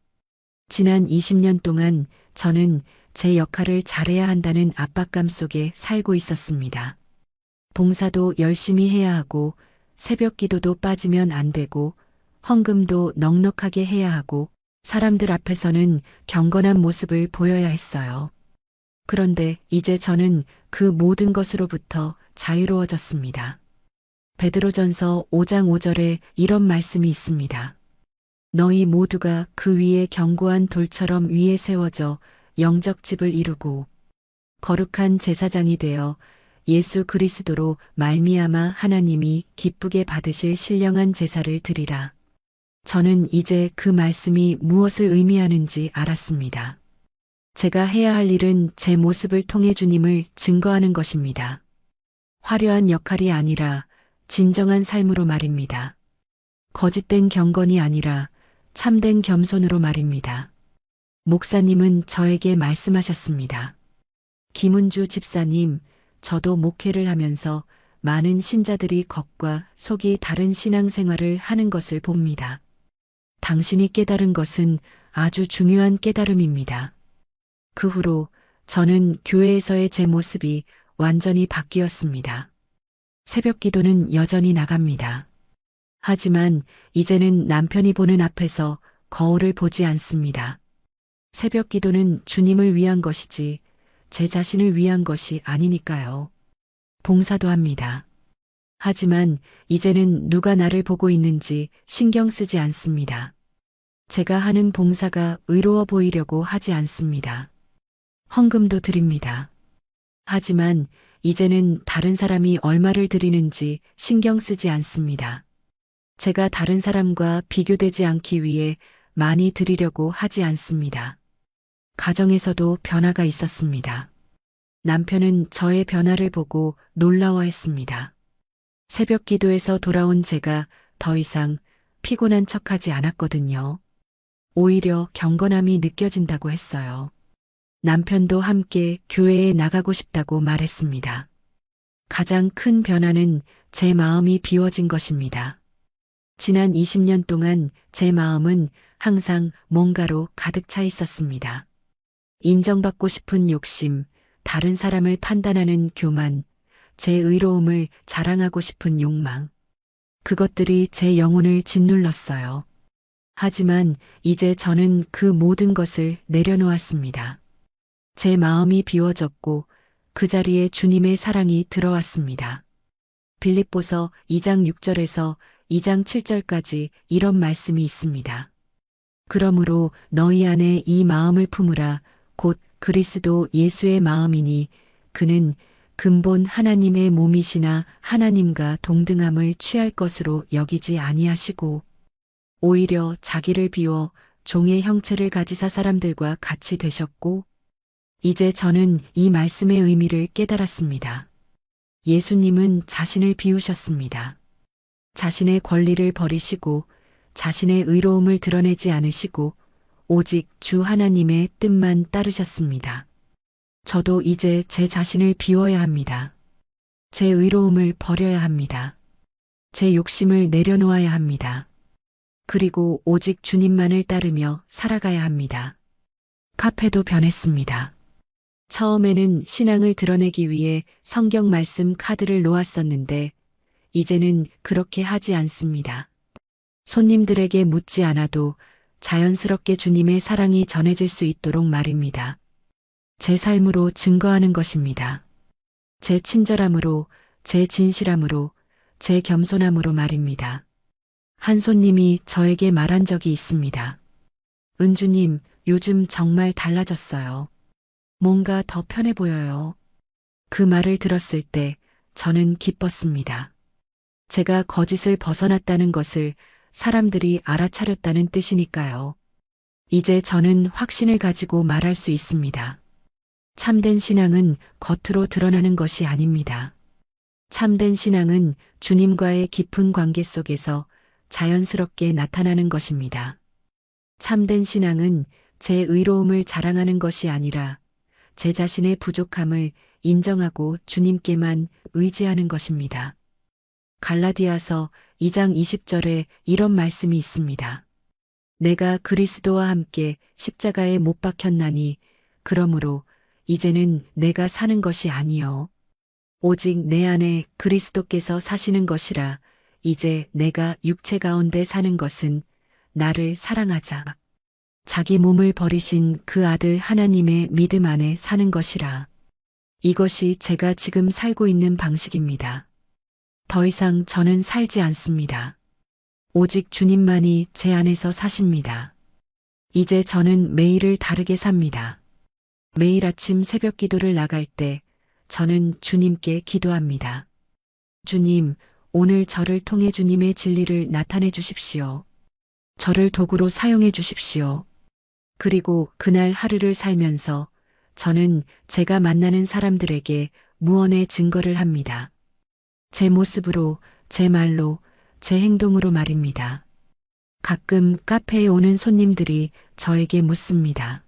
지난 20년 동안 저는 제 역할을 잘해야 한다는 압박감 속에 살고 있었습니다. 봉사도 열심히 해야 하고 새벽 기도도 빠지면 안 되고 헌금도 넉넉하게 해야 하고 사람들 앞에서는 경건한 모습을 보여야 했어요. 그런데 이제 저는 그 모든 것으로부터 자유로워졌습니다. 베드로전서 5장 5절에 이런 말씀이 있습니다. 너희 모두가 그 위에 견고한 돌처럼 위에 세워져 영적 집을 이루고 거룩한 제사장이 되어 예수 그리스도로 말미암아 하나님이 기쁘게 받으실 신령한 제사를 드리라. 저는 이제 그 말씀이 무엇을 의미하는지 알았습니다. 제가 해야 할 일은 제 모습을 통해 주님을 증거하는 것입니다. 화려한 역할이 아니라 진정한 삶으로 말입니다. 거짓된 경건이 아니라 참된 겸손으로 말입니다. 목사님은 저에게 말씀하셨습니다. 김은주 집사님, 저도 목회를 하면서 많은 신자들이 겉과 속이 다른 신앙생활을 하는 것을 봅니다. 당신이 깨달은 것은 아주 중요한 깨달음입니다. 그 후로 저는 교회에서의 제 모습이 완전히 바뀌었습니다. 새벽 기도는 여전히 나갑니다. 하지만 이제는 남편이 보는 앞에서 거울을 보지 않습니다. 새벽 기도는 주님을 위한 것이지 제 자신을 위한 것이 아니니까요. 봉사도 합니다. 하지만 이제는 누가 나를 보고 있는지 신경 쓰지 않습니다. 제가 하는 봉사가 의로워 보이려고 하지 않습니다. 헌금도 드립니다. 하지만 이제는 다른 사람이 얼마를 드리는지 신경 쓰지 않습니다. 제가 다른 사람과 비교되지 않기 위해 많이 드리려고 하지 않습니다. 가정에서도 변화가 있었습니다. 남편은 저의 변화를 보고 놀라워했습니다. 새벽 기도에서 돌아온 제가 더 이상 피곤한 척하지 않았거든요. 오히려 경건함이 느껴진다고 했어요. 남편도 함께 교회에 나가고 싶다고 말했습니다. 가장 큰 변화는 제 마음이 비워진 것입니다. 지난 20년 동안 제 마음은 항상 뭔가로 가득 차 있었습니다. 인정받고 싶은 욕심, 다른 사람을 판단하는 교만, 제 의로움을 자랑하고 싶은 욕망. 그것들이 제 영혼을 짓눌렀어요. 하지만 이제 저는 그 모든 것을 내려놓았습니다. 제 마음이 비워졌고 그 자리에 주님의 사랑이 들어왔습니다. 빌립보서 2장 6절에서 2장 7절까지 이런 말씀이 있습니다. 그러므로 너희 안에 이 마음을 품으라. 곧 그리스도 예수의 마음이니 그는 근본 하나님의 몸이시나 하나님과 동등함을 취할 것으로 여기지 아니하시고 오히려 자기를 비워 종의 형체를 가지사 사람들과 같이 되셨고 이제 저는 이 말씀의 의미를 깨달았습니다. 예수님은 자신을 비우셨습니다. 자신의 권리를 버리시고 자신의 의로움을 드러내지 않으시고 오직 주 하나님의 뜻만 따르셨습니다. 저도 이제 제 자신을 비워야 합니다. 제 의로움을 버려야 합니다. 제 욕심을 내려놓아야 합니다. 그리고 오직 주님만을 따르며 살아가야 합니다. 카페도 변했습니다. 처음에는 신앙을 드러내기 위해 성경 말씀 카드를 놓았었는데 이제는 그렇게 하지 않습니다. 손님들에게 묻지 않아도 자연스럽게 주님의 사랑이 전해질 수 있도록 말입니다. 제 삶으로 증거하는 것입니다. 제 친절함으로, 제 진실함으로, 제 겸손함으로 말입니다. 한 손님이 저에게 말한 적이 있습니다. 은주님, 요즘 정말 달라졌어요. 뭔가 더 편해 보여요. 그 말을 들었을 때 저는 기뻤습니다. 제가 거짓을 벗어났다는 것을 사람들이 알아차렸다는 뜻이니까요. 이제 저는 확신을 가지고 말할 수 있습니다. 참된 신앙은 겉으로 드러나는 것이 아닙니다. 참된 신앙은 주님과의 깊은 관계 속에서 자연스럽게 나타나는 것입니다. 참된 신앙은 제 의로움을 자랑하는 것이 아니라 제 자신의 부족함을 인정하고 주님께만 의지하는 것입니다. 갈라디아서 2장 20절에 이런 말씀이 있습니다. 내가 그리스도와 함께 십자가에 못 박혔나니 그러므로 이제는 내가 사는 것이 아니요 오직 내 안에 그리스도께서 사시는 것이라. 이제 내가 육체 가운데 사는 것은 나를 사랑하자 자기 몸을 버리신 그 아들 하나님의 믿음 안에 사는 것이라. 이것이 제가 지금 살고 있는 방식입니다. 더 이상 저는 살지 않습니다. 오직 주님만이 제 안에서 사십니다. 이제 저는 매일을 다르게 삽니다. 매일 아침 새벽 기도를 나갈 때 저는 주님께 기도합니다. 주님, 오늘 저를 통해 주님의 진리를 나타내 주십시오. 저를 도구로 사용해 주십시오. 그리고 그날 하루를 살면서 저는 제가 만나는 사람들에게 무언의 증거를 합니다. 제 모습으로, 제 말로, 제 행동으로 말입니다. 가끔 카페에 오는 손님들이 저에게 묻습니다.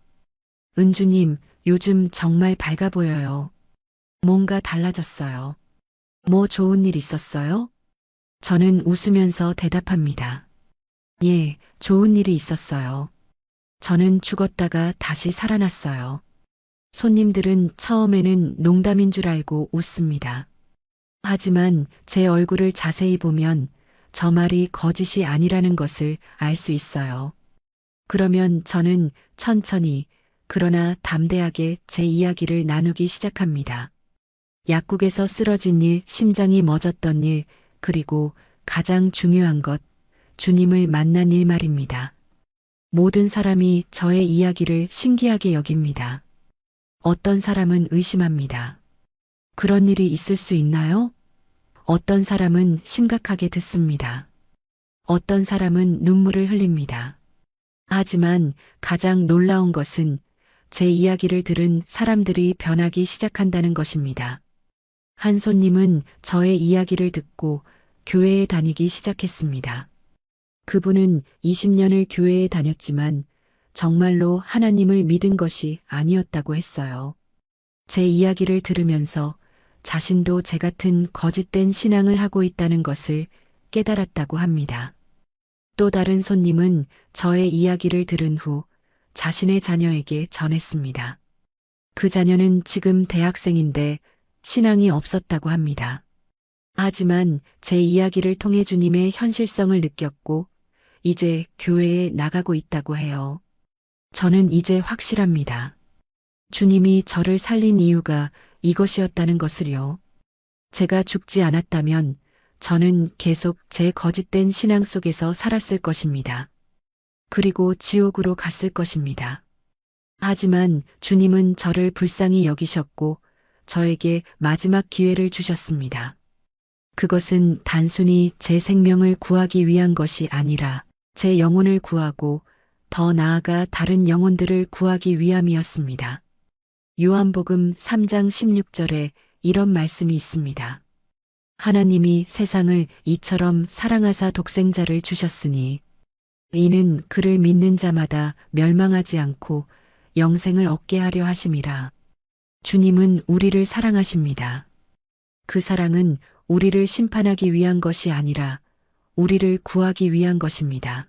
은주님, 요즘 정말 밝아 보여요. 뭔가 달라졌어요. 뭐 좋은 일 있었어요? 저는 웃으면서 대답합니다. 예, 좋은 일이 있었어요. 저는 죽었다가 다시 살아났어요. 손님들은 처음에는 농담인 줄 알고 웃습니다. 하지만 제 얼굴을 자세히 보면 저 말이 거짓이 아니라는 것을 알 수 있어요. 그러면 저는 천천히 그러나 담대하게 제 이야기를 나누기 시작합니다. 약국에서 쓰러진 일, 심장이 멎었던 일, 그리고 가장 중요한 것, 주님을 만난 일 말입니다. 모든 사람이 저의 이야기를 신기하게 여깁니다. 어떤 사람은 의심합니다. 그런 일이 있을 수 있나요? 어떤 사람은 심각하게 듣습니다. 어떤 사람은 눈물을 흘립니다. 하지만 가장 놀라운 것은 제 이야기를 들은 사람들이 변하기 시작한다는 것입니다. 한 손님은 저의 이야기를 듣고 교회에 다니기 시작했습니다. 그분은 20년을 교회에 다녔지만 정말로 하나님을 믿은 것이 아니었다고 했어요. 제 이야기를 들으면서 자신도 제 같은 거짓된 신앙을 하고 있다는 것을 깨달았다고 합니다. 또 다른 손님은 저의 이야기를 들은 후 자신의 자녀에게 전했습니다. 그 자녀는 지금 대학생인데 신앙이 없었다고 합니다. 하지만 제 이야기를 통해 주님의 현실성을 느꼈고 이제 교회에 나가고 있다고 해요. 저는 이제 확실합니다. 주님이 저를 살린 이유가 이것이었다는 것을요. 제가 죽지 않았다면 저는 계속 제 거짓된 신앙 속에서 살았을 것입니다. 그리고 지옥으로 갔을 것입니다. 하지만 주님은 저를 불쌍히 여기셨고 저에게 마지막 기회를 주셨습니다. 그것은 단순히 제 생명을 구하기 위한 것이 아니라 제 영혼을 구하고 더 나아가 다른 영혼들을 구하기 위함이었습니다. 요한복음 3장 16절에 이런 말씀이 있습니다. 하나님이 세상을 이처럼 사랑하사 독생자를 주셨으니 이는 그를 믿는 자마다 멸망하지 않고 영생을 얻게 하려 하심이라. 주님은 우리를 사랑하십니다. 그 사랑은 우리를 심판하기 위한 것이 아니라 우리를 구하기 위한 것입니다.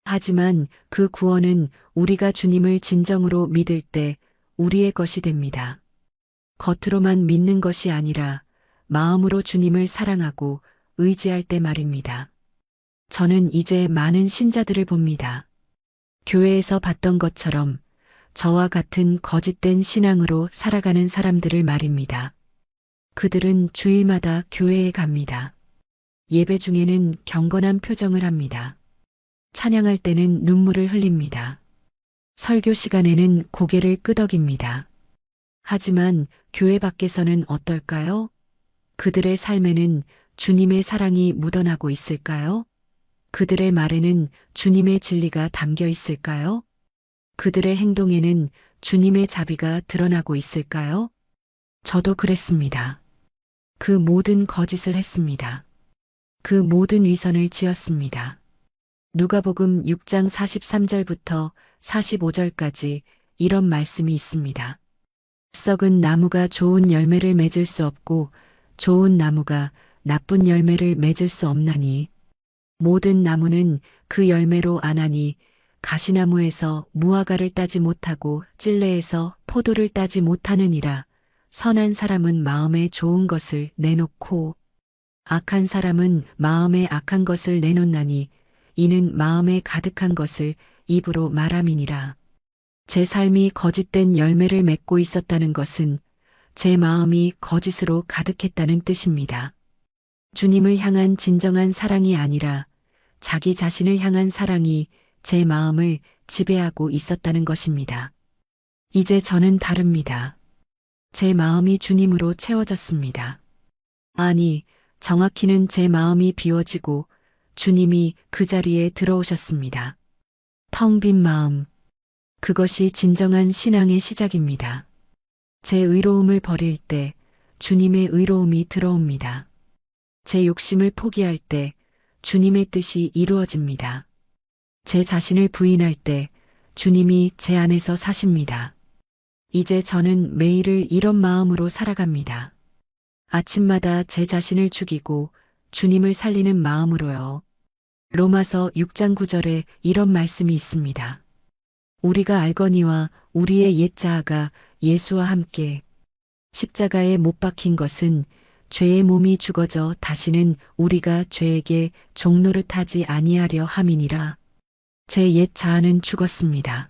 하지만 그 구원은 우리가 주님을 진정으로 믿을 때 우리의 것이 됩니다. 겉으로만 믿는 것이 아니라 마음으로 주님을 사랑하고 의지할 때 말입니다. 저는 이제 많은 신자들을 봅니다. 교회에서 봤던 것처럼 저와 같은 거짓된 신앙으로 살아가는 사람들을 말입니다. 그들은 주일마다 교회에 갑니다. 예배 중에는 경건한 표정을 합니다. 찬양할 때는 눈물을 흘립니다. 설교 시간에는 고개를 끄덕입니다. 하지만 교회 밖에서는 어떨까요? 그들의 삶에는 주님의 사랑이 묻어나고 있을까요? 그들의 말에는 주님의 진리가 담겨 있을까요? 그들의 행동에는 주님의 자비가 드러나고 있을까요? 저도 그랬습니다. 그 모든 거짓을 했습니다. 그 모든 위선을 지었습니다. 누가복음 6장 43절부터 45절까지 이런 말씀이 있습니다. 썩은 나무가 좋은 열매를 맺을 수 없고 좋은 나무가 나쁜 열매를 맺을 수 없나니 모든 나무는 그 열매로 아나니 가시나무에서 무화과를 따지 못하고 찔레에서 포도를 따지 못하느니라. 선한 사람은 마음에 좋은 것을 내놓고 악한 사람은 마음에 악한 것을 내놓나니 이는 마음에 가득한 것을 입으로 말함이니라. 제 삶이 거짓된 열매를 맺고 있었다는 것은 제 마음이 거짓으로 가득했다는 뜻입니다. 주님을 향한 진정한 사랑이 아니라 자기 자신을 향한 사랑이 제 마음을 지배하고 있었다는 것입니다. 이제 저는 다릅니다. 제 마음이 주님으로 채워졌습니다. 아니, 정확히는 제 마음이 비워지고 주님이 그 자리에 들어오셨습니다. 텅 빈 마음. 그것이 진정한 신앙의 시작입니다. 제 의로움을 버릴 때 주님의 의로움이 들어옵니다. 제 욕심을 포기할 때 주님의 뜻이 이루어집니다. 제 자신을 부인할 때 주님이 제 안에서 사십니다. 이제 저는 매일을 이런 마음으로 살아갑니다. 아침마다 제 자신을 죽이고 주님을 살리는 마음으로요. 로마서 6장 9절에 이런 말씀이 있습니다. 우리가 알거니와 우리의 옛 자아가 예수와 함께 십자가에 못 박힌 것은 죄의 몸이 죽어져 다시는 우리가 죄에게 종노릇하지 아니하려 함이니라. 제 옛 자아는 죽었습니다.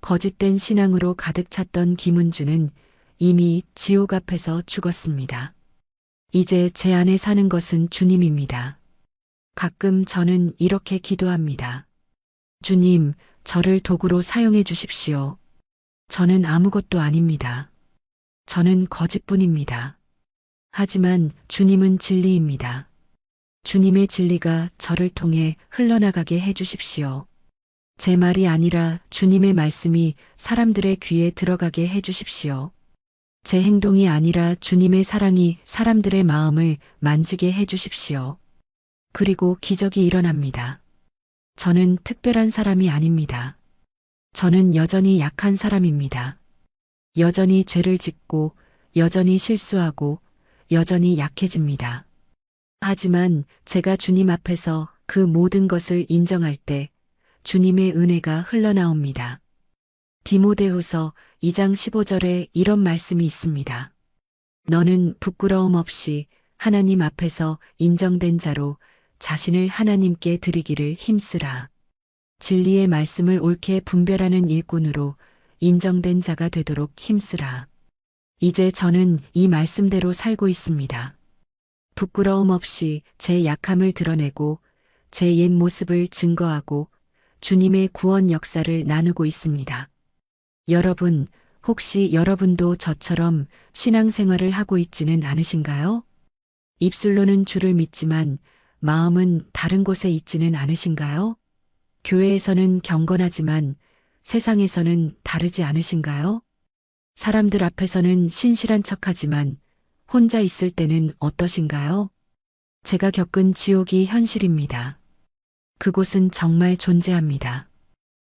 거짓된 신앙으로 가득 찼던 김은주는 이미 지옥 앞에서 죽었습니다. 이제 제 안에 사는 것은 주님입니다. 가끔 저는 이렇게 기도합니다. 주님, 저를 도구로 사용해 주십시오. 저는 아무것도 아닙니다. 저는 거짓뿐입니다. 하지만 주님은 진리입니다. 주님의 진리가 저를 통해 흘러나가게 해 주십시오. 제 말이 아니라 주님의 말씀이 사람들의 귀에 들어가게 해 주십시오. 제 행동이 아니라 주님의 사랑이 사람들의 마음을 만지게 해 주십시오. 그리고 기적이 일어납니다. 저는 특별한 사람이 아닙니다. 저는 여전히 약한 사람입니다. 여전히 죄를 짓고, 여전히 실수하고, 여전히 약해집니다. 하지만 제가 주님 앞에서 그 모든 것을 인정할 때 주님의 은혜가 흘러나옵니다. 디모데후서 2장 15절에 이런 말씀이 있습니다. 너는 부끄러움 없이 하나님 앞에서 인정된 자로 자신을 하나님께 드리기를 힘쓰라. 진리의 말씀을 옳게 분별하는 일꾼으로 인정된 자가 되도록 힘쓰라. 이제 저는 이 말씀대로 살고 있습니다. 부끄러움 없이 제 약함을 드러내고 제 옛 모습을 증거하고 주님의 구원 역사를 나누고 있습니다. 여러분, 혹시 여러분도 저처럼 신앙생활을 하고 있지는 않으신가요? 입술로는 주를 믿지만 마음은 다른 곳에 있지는 않으신가요? 교회에서는 경건하지만 세상에서는 다르지 않으신가요? 사람들 앞에서는 신실한 척하지만 혼자 있을 때는 어떠신가요? 제가 겪은 지옥이 현실입니다. 그곳은 정말 존재합니다.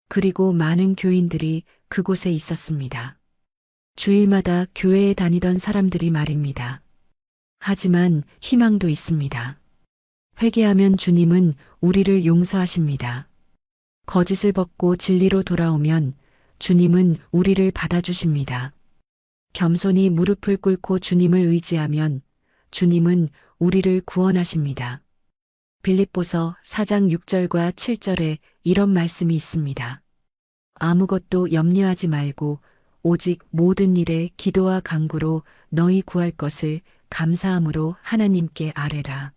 그리고 많은 교인들이 그곳에 있었습니다. 주일마다 교회에 다니던 사람들이 말입니다. 하지만 희망도 있습니다. 회개하면 주님은 우리를 용서하십니다. 거짓을 벗고 진리로 돌아오면 주님은 우리를 받아주십니다. 겸손히 무릎을 꿇고 주님을 의지하면 주님은 우리를 구원하십니다. 빌립보서 4장 6절과 7절에 이런 말씀이 있습니다. 아무것도 염려하지 말고 오직 모든 일에 기도와 간구로 너희 구할 것을 감사함으로 하나님께 아뢰라.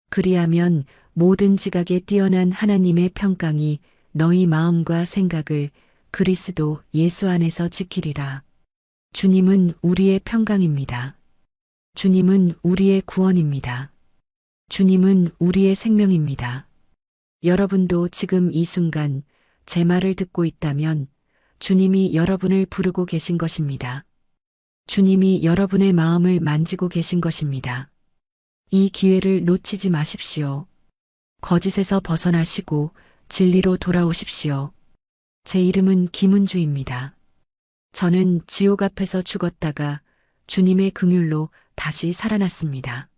그리하면 모든 지각에 뛰어난 하나님의 평강이 너희 마음과 생각을 그리스도 예수 안에서 지키리라. 주님은 우리의 평강입니다. 주님은 우리의 구원입니다. 주님은 우리의 생명입니다. 여러분도 지금 이 순간 제 말을 듣고 있다면 주님이 여러분을 부르고 계신 것입니다. 주님이 여러분의 마음을 만지고 계신 것입니다. 이 기회를 놓치지 마십시오. 거짓에서 벗어나시고 진리로 돌아오십시오. 제 이름은 김은주입니다. 저는 지옥 앞에서 죽었다가 주님의 긍휼로 다시 살아났습니다.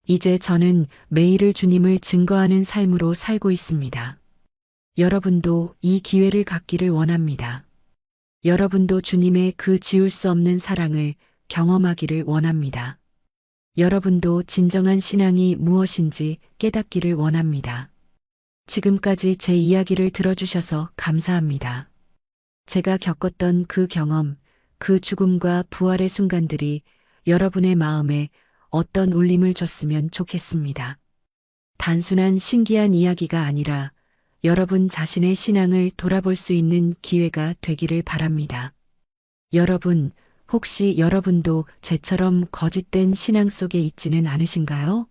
이제 저는 매일을 주님을 증거하는 삶으로 살고 있습니다. 여러분도 이 기회를 갖기를 원합니다. 여러분도 주님의 그 지울 수 없는 사랑을 경험하기를 원합니다. 여러분도 진정한 신앙이 무엇인지 깨닫기를 원합니다. 지금까지 제 이야기를 들어주셔서 감사합니다. 제가 겪었던 그 경험, 그 죽음과 부활의 순간들이 여러분의 마음에 어떤 울림을 줬으면 좋겠습니다. 단순한 신기한 이야기가 아니라 여러분 자신의 신앙을 돌아볼 수 있는 기회가 되기를 바랍니다. 여러분, 혹시 여러분도 제처럼 거짓된 신앙 속에 있지는 않으신가요?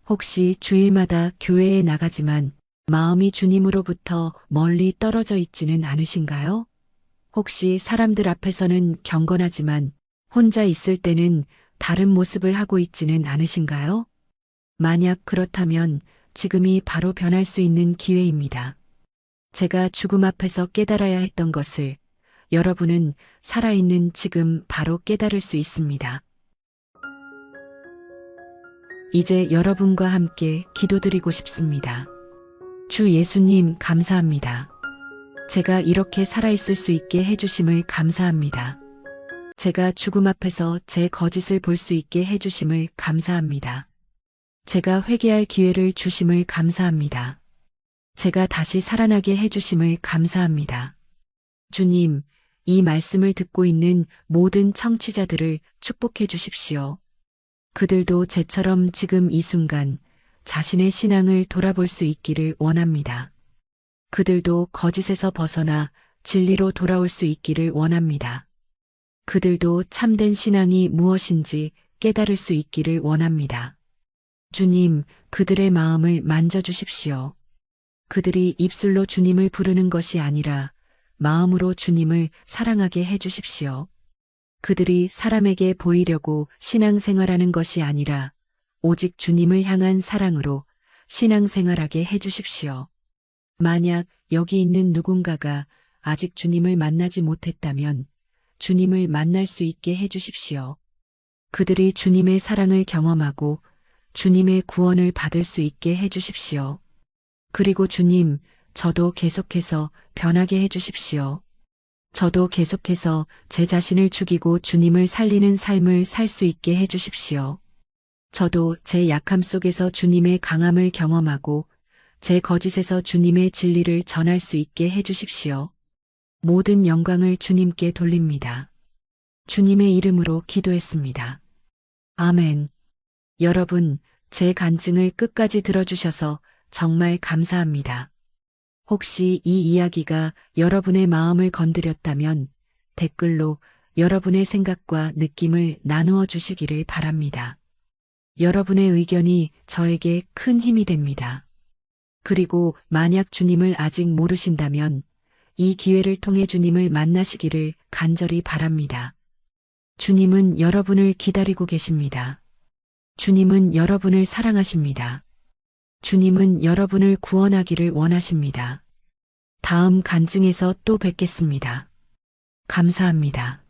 혹시 주일마다 교회에 나가지만 마음이 주님으로부터 멀리 떨어져 있지는 않으신가요? 혹시 사람들 앞에서는 경건하지만 혼자 있을 때는 다른 모습을 하고 있지는 않으신가요? 만약 그렇다면 지금이 바로 변할 수 있는 기회입니다. 제가 죽음 앞에서 깨달아야 했던 것을 여러분은 살아있는 지금 바로 깨달을 수 있습니다. 이제 여러분과 함께 기도드리고 싶습니다. 주 예수님 감사합니다. 제가 이렇게 살아있을 수 있게 해주심을 감사합니다. 제가 죽음 앞에서 제 거짓을 볼 수 있게 해주심을 감사합니다. 제가 회개할 기회를 주심을 감사합니다. 제가 다시 살아나게 해주심을 감사합니다. 주님, 이 말씀을 듣고 있는 모든 청취자들을 축복해 주십시오. 그들도 제처럼 지금 이 순간 자신의 신앙을 돌아볼 수 있기를 원합니다. 그들도 거짓에서 벗어나 진리로 돌아올 수 있기를 원합니다. 그들도 참된 신앙이 무엇인지 깨달을 수 있기를 원합니다. 주님, 그들의 마음을 만져주십시오. 그들이 입술로 주님을 부르는 것이 아니라 마음으로 주님을 사랑하게 해주십시오. 그들이 사람에게 보이려고 신앙생활하는 것이 아니라 오직 주님을 향한 사랑으로 신앙생활하게 해주십시오. 만약 여기 있는 누군가가 아직 주님을 만나지 못했다면 주님을 만날 수 있게 해주십시오. 그들이 주님의 사랑을 경험하고 주님의 구원을 받을 수 있게 해주십시오. 그리고 주님, 저도 계속해서 변하게 해주십시오. 저도 계속해서 제 자신을 죽이고 주님을 살리는 삶을 살 수 있게 해주십시오. 저도 제 약함 속에서 주님의 강함을 경험하고 제 거짓에서 주님의 진리를 전할 수 있게 해주십시오. 모든 영광을 주님께 돌립니다. 주님의 이름으로 기도했습니다. 아멘. 여러분, 제 간증을 끝까지 들어주셔서 정말 감사합니다. 혹시 이 이야기가 여러분의 마음을 건드렸다면 댓글로 여러분의 생각과 느낌을 나누어 주시기를 바랍니다. 여러분의 의견이 저에게 큰 힘이 됩니다. 그리고 만약 주님을 아직 모르신다면 이 기회를 통해 주님을 만나시기를 간절히 바랍니다. 주님은 여러분을 기다리고 계십니다. 주님은 여러분을 사랑하십니다. 주님은 여러분을 구원하기를 원하십니다. 다음 간증에서 또 뵙겠습니다. 감사합니다.